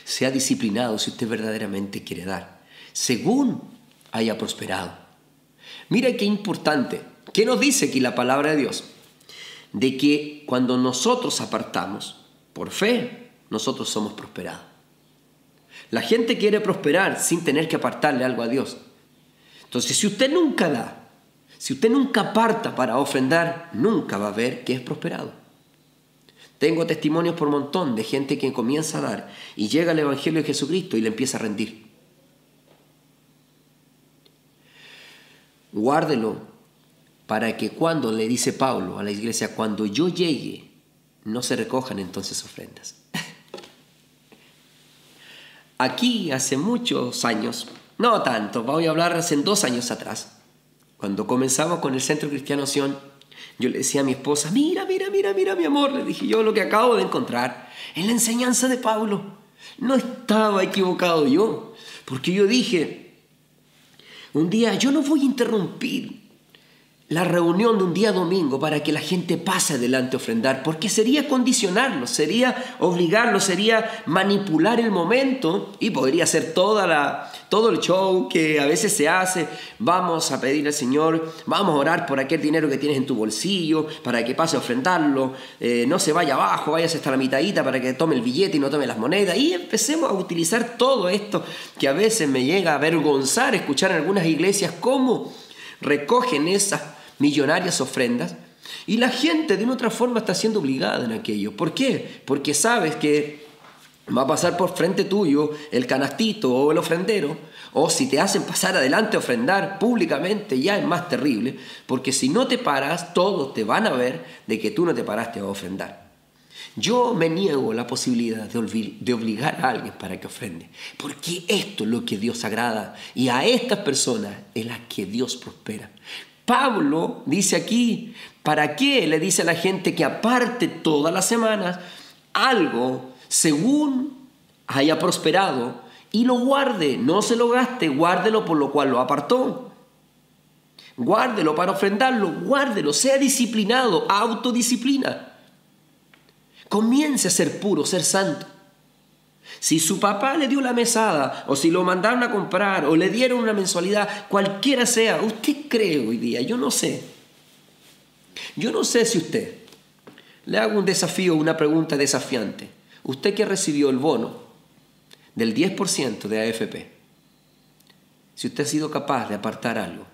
Sea disciplinado si usted verdaderamente quiere dar, según haya prosperado. Mira qué importante, ¿qué nos dice aquí la palabra de Dios? De que cuando nosotros apartamos, por fe, nosotros somos prosperados. La gente quiere prosperar sin tener que apartarle algo a Dios. Entonces, si usted nunca da, si usted nunca aparta para ofrendar, nunca va a ver que es prosperado. Tengo testimonios por montón de gente que comienza a dar y llega al Evangelio de Jesucristo y le empieza a rendir. Guárdelo para que cuando, le dice Pablo a la iglesia, cuando yo llegue, no se recojan entonces ofrendas. Aquí hace muchos años, no tanto, voy a hablar hace 2 años atrás, cuando comenzamos con el Centro Cristiano Sion, yo le decía a mi esposa, mira mi amor, le dije yo lo que acabo de encontrar en la enseñanza de Pablo. No estaba equivocado yo, porque yo dije, un día yo no voy a interrumpir la reunión de un día domingo para que la gente pase adelante a ofrendar, porque sería condicionarlo, sería obligarlo, sería manipular el momento y podría ser todo el show que a veces se hace. Vamos a pedirle al Señor, vamos a orar por aquel dinero que tienes en tu bolsillo para que pase a ofrendarlo, no se vaya abajo, váyase hasta la mitadita para que tome el billete y no tome las monedas, y empecemos a utilizar todo esto que a veces me llega a avergonzar escuchar en algunas iglesias cómo recogen esas millonarias ofrendas y la gente de una otra forma está siendo obligada en aquello. ¿Por qué? Porque sabes que va a pasar por frente tuyo el canastito o el ofrendero, o si te hacen pasar adelante a ofrendar públicamente ya es más terrible, porque si no te paras todos te van a ver de que tú no te paraste a ofrendar. Yo me niego a la posibilidad de obligar a alguien para que ofrende, porque esto es lo que Dios agrada y a estas personas es las que Dios prospera. Pablo dice aquí, ¿para qué le dice a la gente que aparte todas las semanas algo según haya prosperado y lo guarde? No se lo gaste, guárdelo por lo cual lo apartó. Guárdelo para ofrendarlo, guárdelo, sea disciplinado, autodisciplina. Comience a ser puro, ser santo. Si su papá le dio la mesada, o si lo mandaron a comprar, o le dieron una mensualidad, cualquiera sea, ¿usted cree hoy día? Yo no sé. Yo no sé si usted, le hago un desafío, una pregunta desafiante. Usted que recibió el bono del 10% de AFP, si usted ha sido capaz de apartar algo,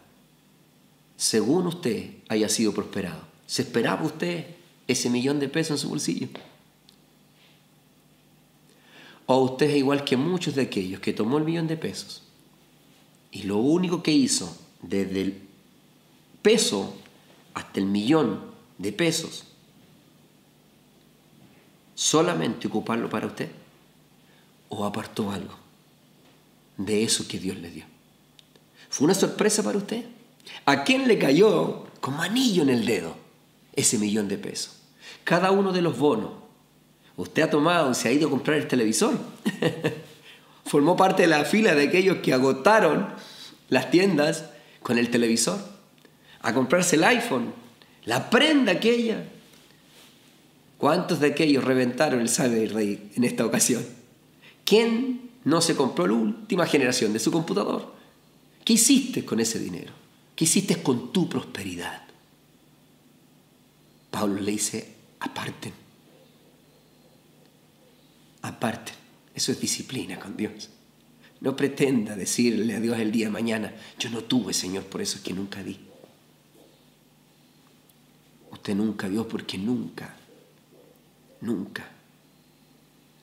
según usted haya sido prosperado, ¿se esperaba usted ese $1.000.000 en su bolsillo? ¿O usted es igual que muchos de aquellos que tomó el $1.000.000 y lo único que hizo desde el peso hasta el $1.000.000 solamente ocuparlo para usted? ¿O apartó algo de eso que Dios le dio? ¿Fue una sorpresa para usted? ¿A quién le cayó como anillo en el dedo ese $1.000.000? Cada uno de los bonos. Usted ha tomado y se ha ido a comprar el televisor. Formó parte de la fila de aquellos que agotaron las tiendas con el televisor. A comprarse el iPhone, la prenda aquella. ¿Cuántos de aquellos reventaron el sable del rey en esta ocasión? ¿Quién no se compró la última generación de su computador? ¿Qué hiciste con ese dinero? ¿Qué hiciste con tu prosperidad? Pablo le dice, aparten. Aparten. Eso es disciplina con Dios. No pretenda decirle a Dios el día de mañana, yo no tuve, Señor, por eso es que nunca di. Usted nunca dio porque nunca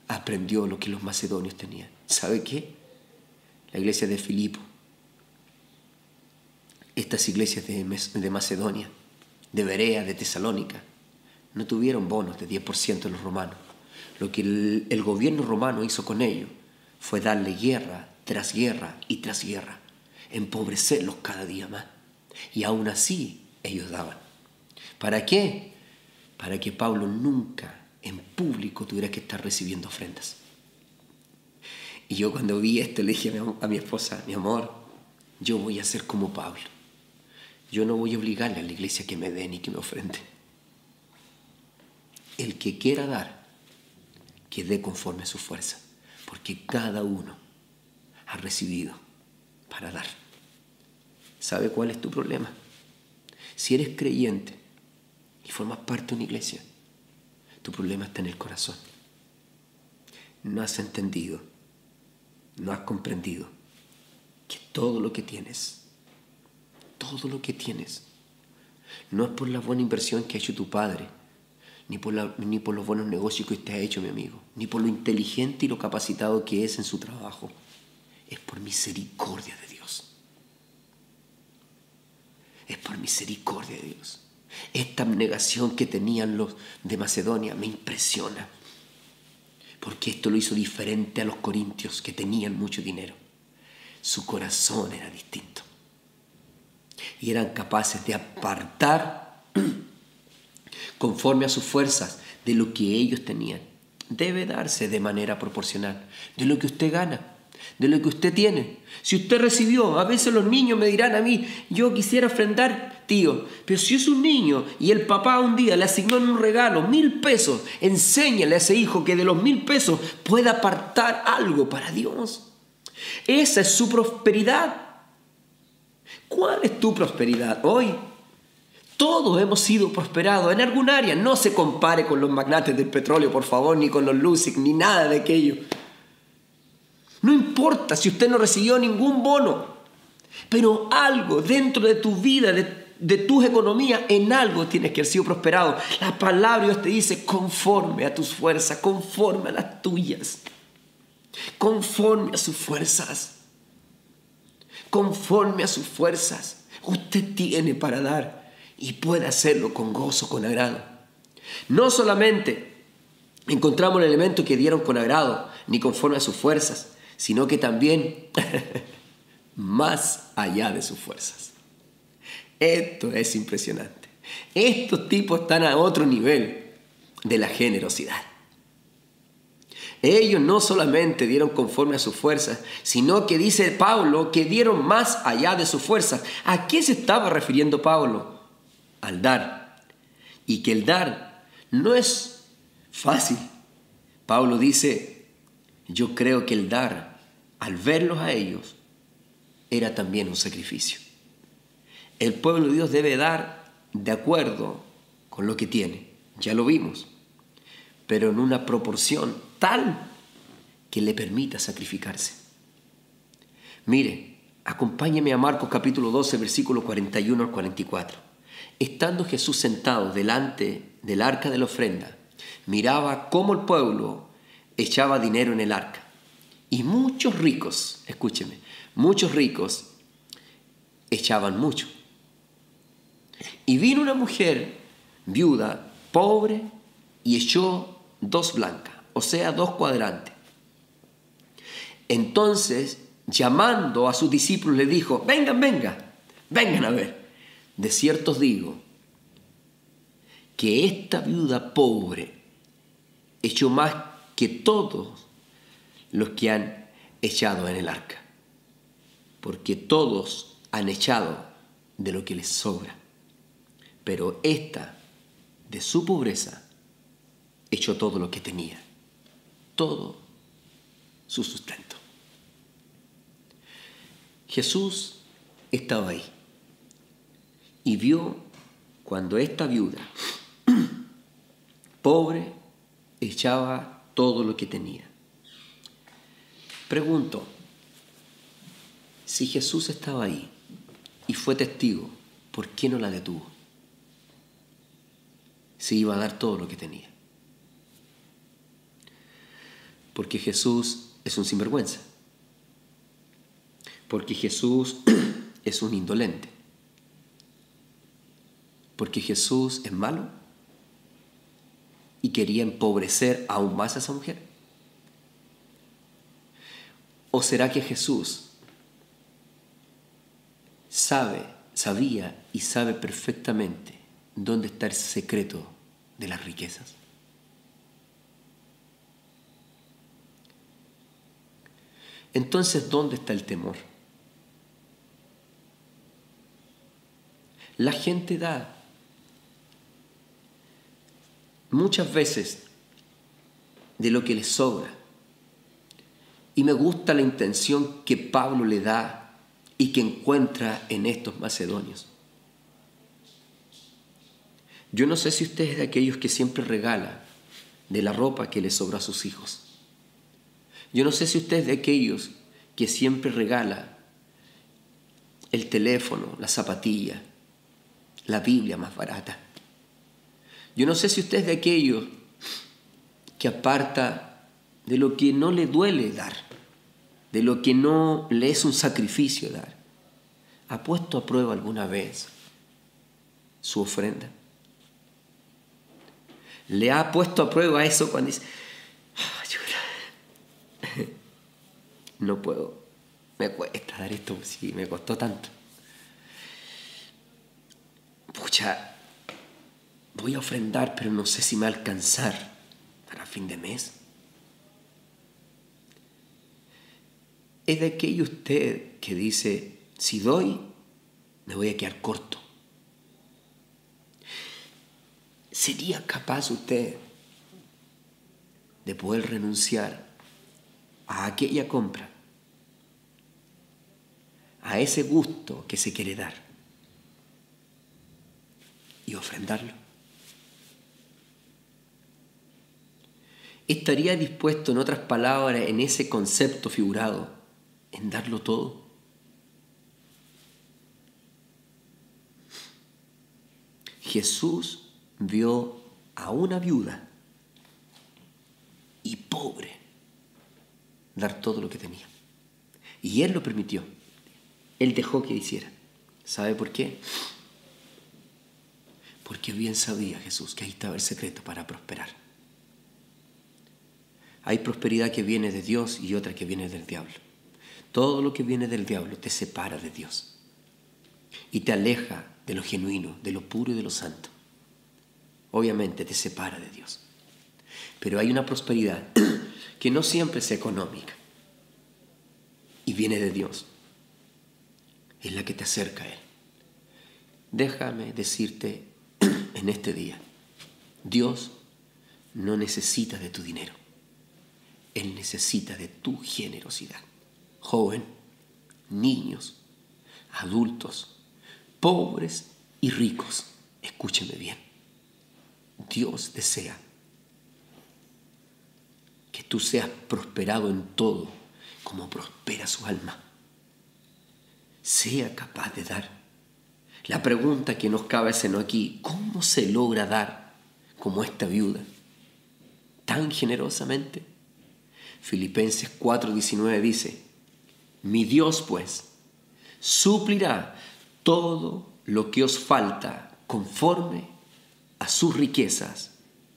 aprendió lo que los macedonios tenían. ¿Sabe qué? La iglesia de Filipo, estas iglesias de Macedonia, de Berea, de Tesalónica, no tuvieron bonos de 10% de los romanos. Lo que el gobierno romano hizo con ellos fue darle guerra tras guerra y tras guerra, empobrecerlos cada día más. Y aún así ellos daban. ¿Para qué? Para que Pablo nunca en público tuviera que estar recibiendo ofrendas. Y yo cuando vi esto le dije a mi esposa, mi amor, yo voy a ser como Pablo. Yo no voy a obligarle a la iglesia que me dé ni que me ofrende. El que quiera dar, que dé conforme a su fuerza, porque cada uno ha recibido para dar. ¿Sabe cuál es tu problema? Si eres creyente y formas parte de una iglesia, tu problema está en el corazón. No has entendido, no has comprendido que todo lo que tienes, no es por la buena inversión que ha hecho tu padre, ni por los buenos negocios que usted ha hecho, mi amigo, ni por lo inteligente y lo capacitado que es en su trabajo. Es por misericordia de Dios. Es por misericordia de Dios. Esta abnegación que tenían los de Macedonia me impresiona, porque esto lo hizo diferente a los corintios que tenían mucho dinero. Su corazón era distinto y eran capaces de apartar conforme a sus fuerzas de lo que ellos tenían. Debe darse de manera proporcional de lo que usted gana, de lo que usted tiene. Si usted recibió, a veces los niños me dirán a mí, yo quisiera ofrendar, tío, pero si es un niño y el papá un día le asignó en un regalo 1,000 pesos, enséñale a ese hijo que de los 1,000 pesos pueda apartar algo para Dios. Esa es su prosperidad. ¿Cuál es tu prosperidad hoy? Todos hemos sido prosperados en algún área. No se compare con los magnates del petróleo, por favor, ni con los Lusic, ni nada de aquello. No importa si usted no recibió ningún bono, pero algo dentro de tu vida, de tus economías, en algo tienes que haber sido prosperado. La palabra de Dios te dice conforme a tus fuerzas, conforme a las tuyas, conforme a sus fuerzas, conforme a sus fuerzas. Usted tiene para dar y puede hacerlo con gozo, con agrado. No solamente encontramos el elemento que dieron con agrado, ni conforme a sus fuerzas, sino que también más allá de sus fuerzas. Esto es impresionante. Estos tipos están a otro nivel de la generosidad. Ellos no solamente dieron conforme a sus fuerzas, sino que dice Pablo que dieron más allá de sus fuerzas. ¿A qué se estaba refiriendo Pablo? Al dar. Y que el dar no es fácil. Pablo dice, yo creo que el dar, al verlos a ellos, era también un sacrificio. El pueblo de Dios debe dar de acuerdo con lo que tiene. Ya lo vimos. Pero en una proporción tal que le permita sacrificarse. Mire, acompáñeme a Marcos capítulo 12, versículos 41 al 44. Estando Jesús sentado delante del arca de la ofrenda, miraba cómo el pueblo echaba dinero en el arca. Y muchos ricos, escúcheme, muchos ricos echaban mucho. Y vino una mujer viuda, pobre, y echó 2 blancas, o sea, 2 cuadrantes. Entonces, llamando a sus discípulos, le dijo, vengan a ver. De cierto os digo que esta viuda pobre echó más que todos los que han echado en el arca, porque todos han echado de lo que les sobra, pero esta, de su pobreza, echó todo lo que tenía, todo su sustento. Jesús estaba ahí y vio cuando esta viuda pobre echaba todo lo que tenía. Pregunto, si Jesús estaba ahí y fue testigo, ¿por qué no la detuvo? Si iba a dar todo lo que tenía. Porque Jesús es un sinvergüenza. Porque Jesús es un indolente. Porque Jesús es malo y quería empobrecer aún más a esa mujer. ¿O será que Jesús sabía y sabe perfectamente dónde está el secreto de las riquezas? Entonces, ¿dónde está el temor? La gente da muchas veces de lo que les sobra. Y me gusta la intención que Pablo le da y que encuentra en estos macedonios. Yo no sé si usted es de aquellos que siempre regala de la ropa que le sobró a sus hijos. Yo no sé si usted es de aquellos que siempre regala el teléfono, la zapatilla, la Biblia más barata. Yo no sé si usted es de aquellos que aparta de lo que no le duele dar, de lo que no le es un sacrificio dar. ¿Ha puesto a prueba alguna vez su ofrenda? ¿Le ha puesto a prueba eso cuando dice, no puedo, me cuesta dar esto, sí, me costó tanto? Pucha, voy a ofrendar, pero no sé si me va a alcanzar para fin de mes. Es de aquello usted que dice, si doy, me voy a quedar corto. ¿Sería capaz usted de poder renunciar a aquella compra, a ese gusto que se quiere dar y ofrendarlo? ¿Estaría dispuesto, en otras palabras, en ese concepto figurado, en darlo todo? Jesús vio a una viuda y pobre dar todo lo que tenía. Y Él lo permitió. Él dejó que hiciera. ¿Sabe por qué? Porque bien sabía Jesús que ahí estaba el secreto para prosperar. Hay prosperidad que viene de Dios y otra que viene del diablo. Todo lo que viene del diablo te separa de Dios y te aleja de lo genuino, de lo puro y de lo santo. Obviamente te separa de Dios. Pero hay una prosperidad que no siempre es económica y viene de Dios. Es la que te acerca a Él. Déjame decirte en este día, Dios no necesita de tu dinero. Él necesita de tu generosidad. Joven, niños, adultos, pobres y ricos, escúcheme bien. Dios desea que tú seas prosperado en todo como prospera su alma. Sea capaz de dar. La pregunta que nos cabe es aquí, ¿cómo se logra dar como esta viuda tan generosamente? Filipenses 4:19 dice, mi Dios pues suplirá todo lo que os falta conforme a sus riquezas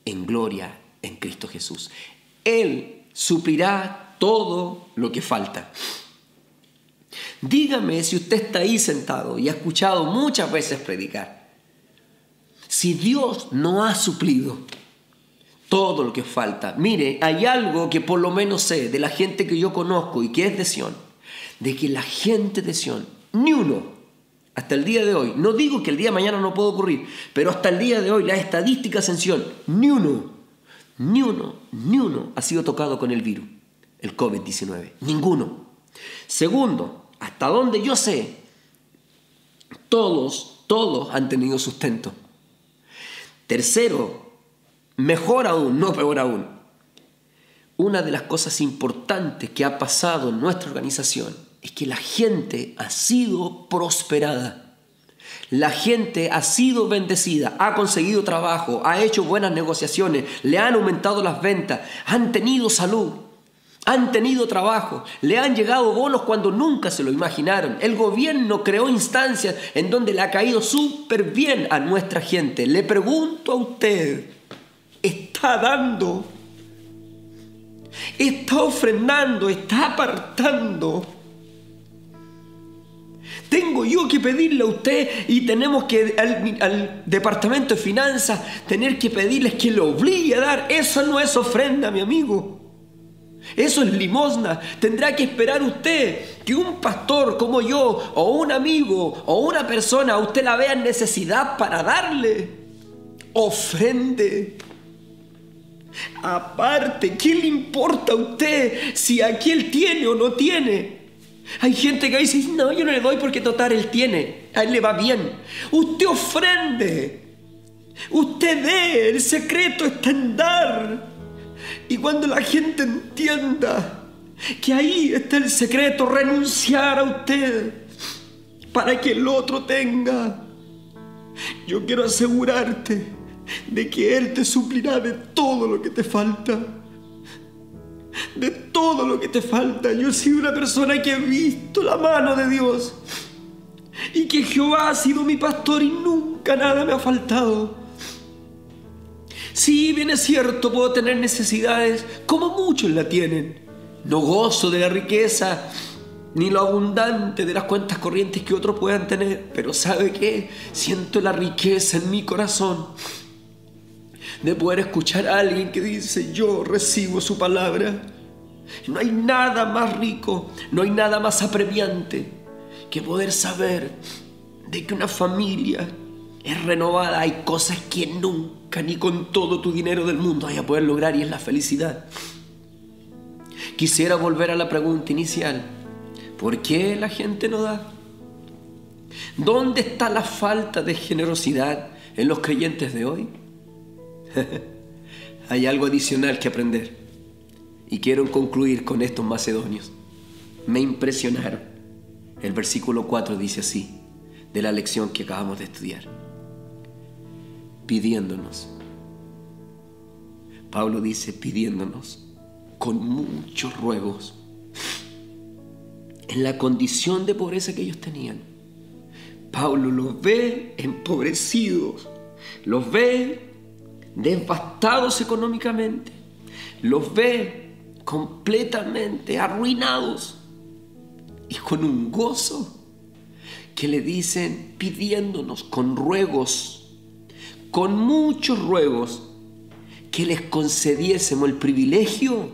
en gloria en Cristo Jesús. Él suplirá todo lo que falta. Dígame si usted está ahí sentado y ha escuchado muchas veces predicar. Si Dios no ha suplido todo lo que falta. Mire, hay algo que por lo menos sé de la gente que yo conozco y que es de Sion, de que la gente de Sion, ni uno, hasta el día de hoy, no digo que el día de mañana no pueda ocurrir, pero hasta el día de hoy las estadísticas en Sion, ni uno ha sido tocado con el virus, el COVID-19. Ninguno. Segundo, hasta donde yo sé, todos han tenido sustento. Tercero, mejor aún, no peor aún, una de las cosas importantes que ha pasado en nuestra organización es que la gente ha sido prosperada. La gente ha sido bendecida, ha conseguido trabajo, ha hecho buenas negociaciones, le han aumentado las ventas, han tenido salud, han tenido trabajo, le han llegado bonos cuando nunca se lo imaginaron. El gobierno creó instancias en donde le ha caído súper bien a nuestra gente. Le pregunto a usted, ¿está dando? ¿Está ofrendando? ¿Está apartando? Tengo yo que pedirle a usted y tenemos que al Departamento de Finanzas tener que pedirles que lo obligue a dar. Eso no es ofrenda, mi amigo. Eso es limosna. Tendrá que esperar usted que un pastor como yo o un amigo o una persona a usted la vea en necesidad para darle. Ofrende. Aparte, ¿qué le importa a usted si aquel tiene o no tiene? Hay gente que dice, no, yo no le doy porque total él tiene, a él le va bien. Usted ofrende, usted dé, el secreto está en dar. Y cuando la gente entienda que ahí está el secreto, renunciar a usted para que el otro tenga, yo quiero asegurarte de que Él te suplirá de todo lo que te falta. De todo lo que te falta. Yo he sido una persona que he visto la mano de Dios y que Jehová ha sido mi pastor y nunca nada me ha faltado. Sí, bien es cierto, puedo tener necesidades como muchos la tienen. No gozo de la riqueza ni lo abundante de las cuentas corrientes que otros puedan tener, pero ¿sabe qué? Siento la riqueza en mi corazón de poder escuchar a alguien que dice, yo recibo su palabra. No hay nada más rico, no hay nada más apremiante que poder saber de que una familia es renovada. Hay cosas que nunca, ni con todo tu dinero del mundo, vaya a poder lograr, y es la felicidad. Quisiera volver a la pregunta inicial. ¿Por qué la gente no da? ¿Dónde está la falta de generosidad en los creyentes de hoy? Hay algo adicional que aprender y quiero concluir con estos macedonios. Me impresionaron. El versículo 4 dice así, de la lección que acabamos de estudiar: pidiéndonos. Pablo dice pidiéndonos con muchos ruegos. En la condición de pobreza que ellos tenían, Pablo los ve empobrecidos, los ve devastados económicamente, los ve completamente arruinados, y con un gozo que le dicen, pidiéndonos con ruegos, con muchos ruegos, que les concediésemos el privilegio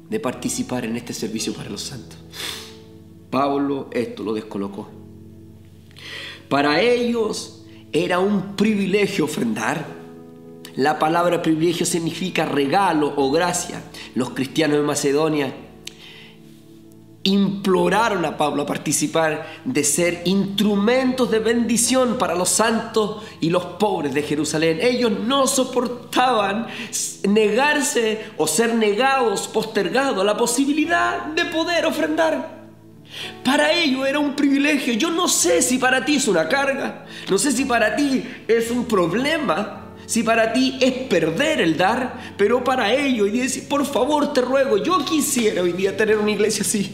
de participar en este servicio para los santos. Pablo esto lo descolocó. Para ellos era un privilegio ofrendar. La palabra privilegio significa regalo o gracia. Los cristianos de Macedonia imploraron a Pablo a participar, de ser instrumentos de bendición para los santos y los pobres de Jerusalén. Ellos no soportaban negarse o ser negados, postergados, la posibilidad de poder ofrendar. Para ellos era un privilegio. Yo no sé si para ti es una carga, no sé si para ti es un problema, si para ti es perder el dar, pero para ellos, y decir, por favor te ruego, yo quisiera hoy día tener una iglesia así.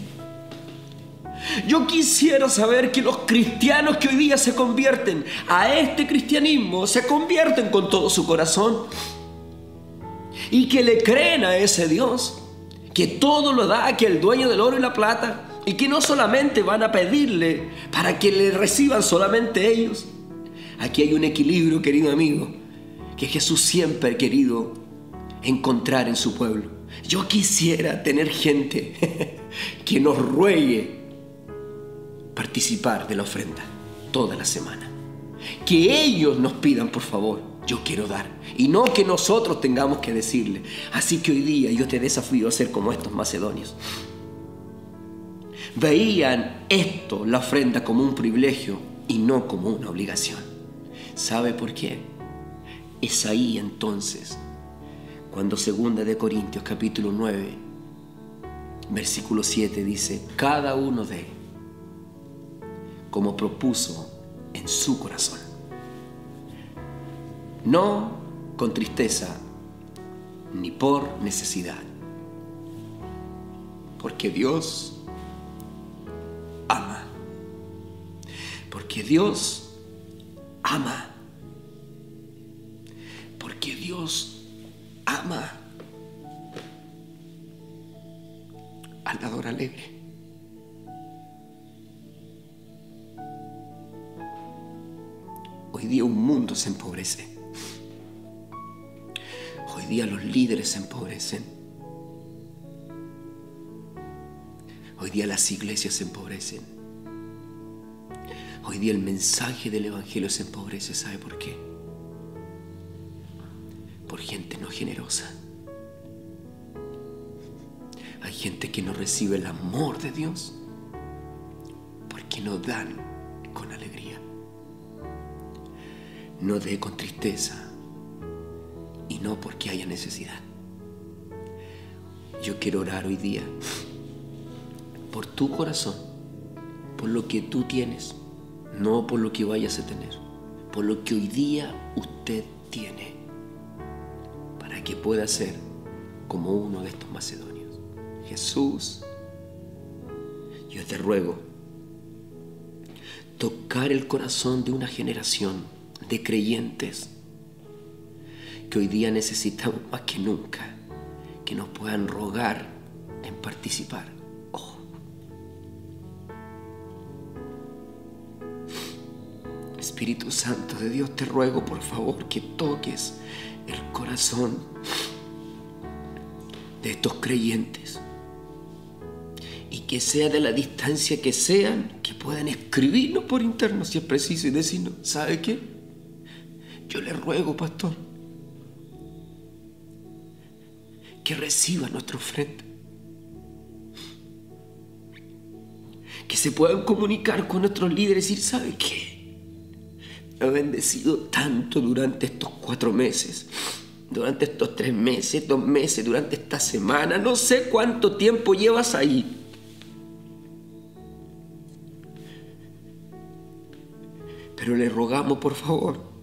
Yo quisiera saber que los cristianos que hoy día se convierten a este cristianismo, se convierten con todo su corazón y que le creen a ese Dios, que todo lo da, que el dueño del oro y la plata, y que no solamente van a pedirle para que le reciban solamente ellos. Aquí hay un equilibrio, querido amigo, que Jesús siempre ha querido encontrar en su pueblo. Yo quisiera tener gente que nos ruegue participar de la ofrenda toda la semana. Que ellos nos pidan, por favor, yo quiero dar, y no que nosotros tengamos que decirle. Así que hoy día yo te desafío a ser como estos macedonios. Veían esto, la ofrenda, como un privilegio y no como una obligación. ¿Sabe por qué? Es ahí entonces cuando 2 de Corintios capítulo 9 Versículo 7 dice, cada uno dé como propuso en su corazón, no con tristeza ni por necesidad, porque Dios ama, porque Dios ama, porque Dios ama al dador alegre. Hoy día un mundo se empobrece. Hoy día los líderes se empobrecen. Hoy día las iglesias se empobrecen. Hoy día el mensaje del evangelio se empobrece. ¿Sabe por qué? Por gente no generosa. Hay gente que no recibe el amor de Dios porque no dan con alegría. No dé con tristeza y no porque haya necesidad. Yo quiero orar hoy día por tu corazón, por lo que tú tienes, no por lo que vayas a tener, por lo que hoy día usted tiene, para que pueda ser como uno de estos macedonios. Jesús, yo te ruego tocar el corazón de una generación de creyentes que hoy día necesitamos más que nunca que nos puedan rogar en participar. Oh. Espíritu Santo de Dios, te ruego por favor que toques el corazón de estos creyentes y que sea de la distancia que sean, que puedan escribirnos por interno si es preciso y decirnos, ¿sabe qué? Yo le ruego, pastor, que reciba nuestra ofrenda, que se puedan comunicar con nuestros líderes y decir, ¿sabe qué? Me ha bendecido tanto durante estos 4 meses, durante estos 3 meses, 2 meses, durante esta semana, no sé cuánto tiempo llevas ahí. Pero le rogamos, por favor,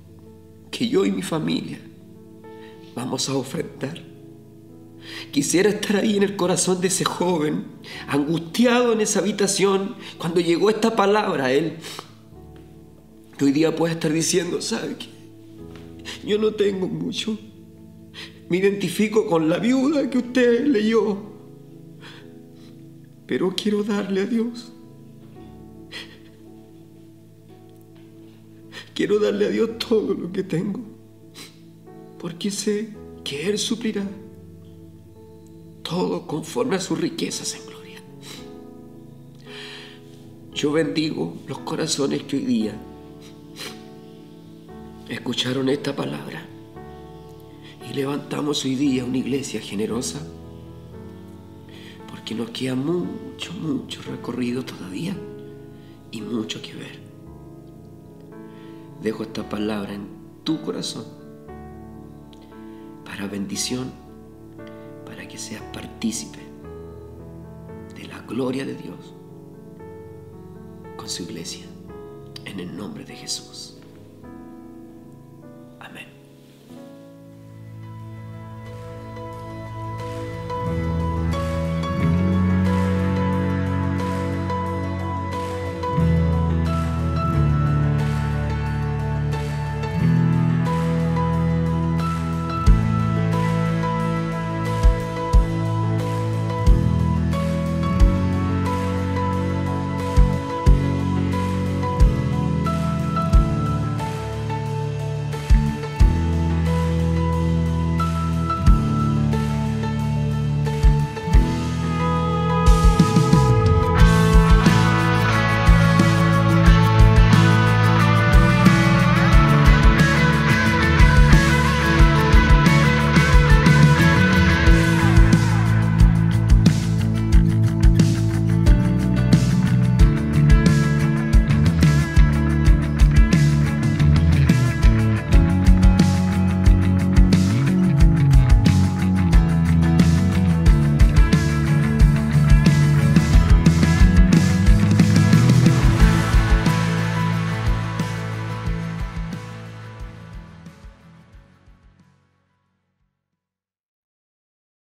que yo y mi familia vamos a ofrendar. Quisiera estar ahí en el corazón de ese joven, angustiado en esa habitación, cuando llegó esta palabra a él. Que hoy día puede estar diciendo, ¿sabe qué? Yo no tengo mucho. Me identifico con la viuda que usted leyó, pero quiero darle a Dios. Quiero darle a Dios todo lo que tengo, porque sé que Él suplirá todo conforme a sus riquezas en gloria. Yo bendigo los corazones que hoy día escucharon esta palabra y levantamos hoy día una iglesia generosa, porque nos queda mucho recorrido todavía y mucho que ver. Dejo esta palabra en tu corazón para bendición, para que seas partícipe de la gloria de Dios con su iglesia, en el nombre de Jesús.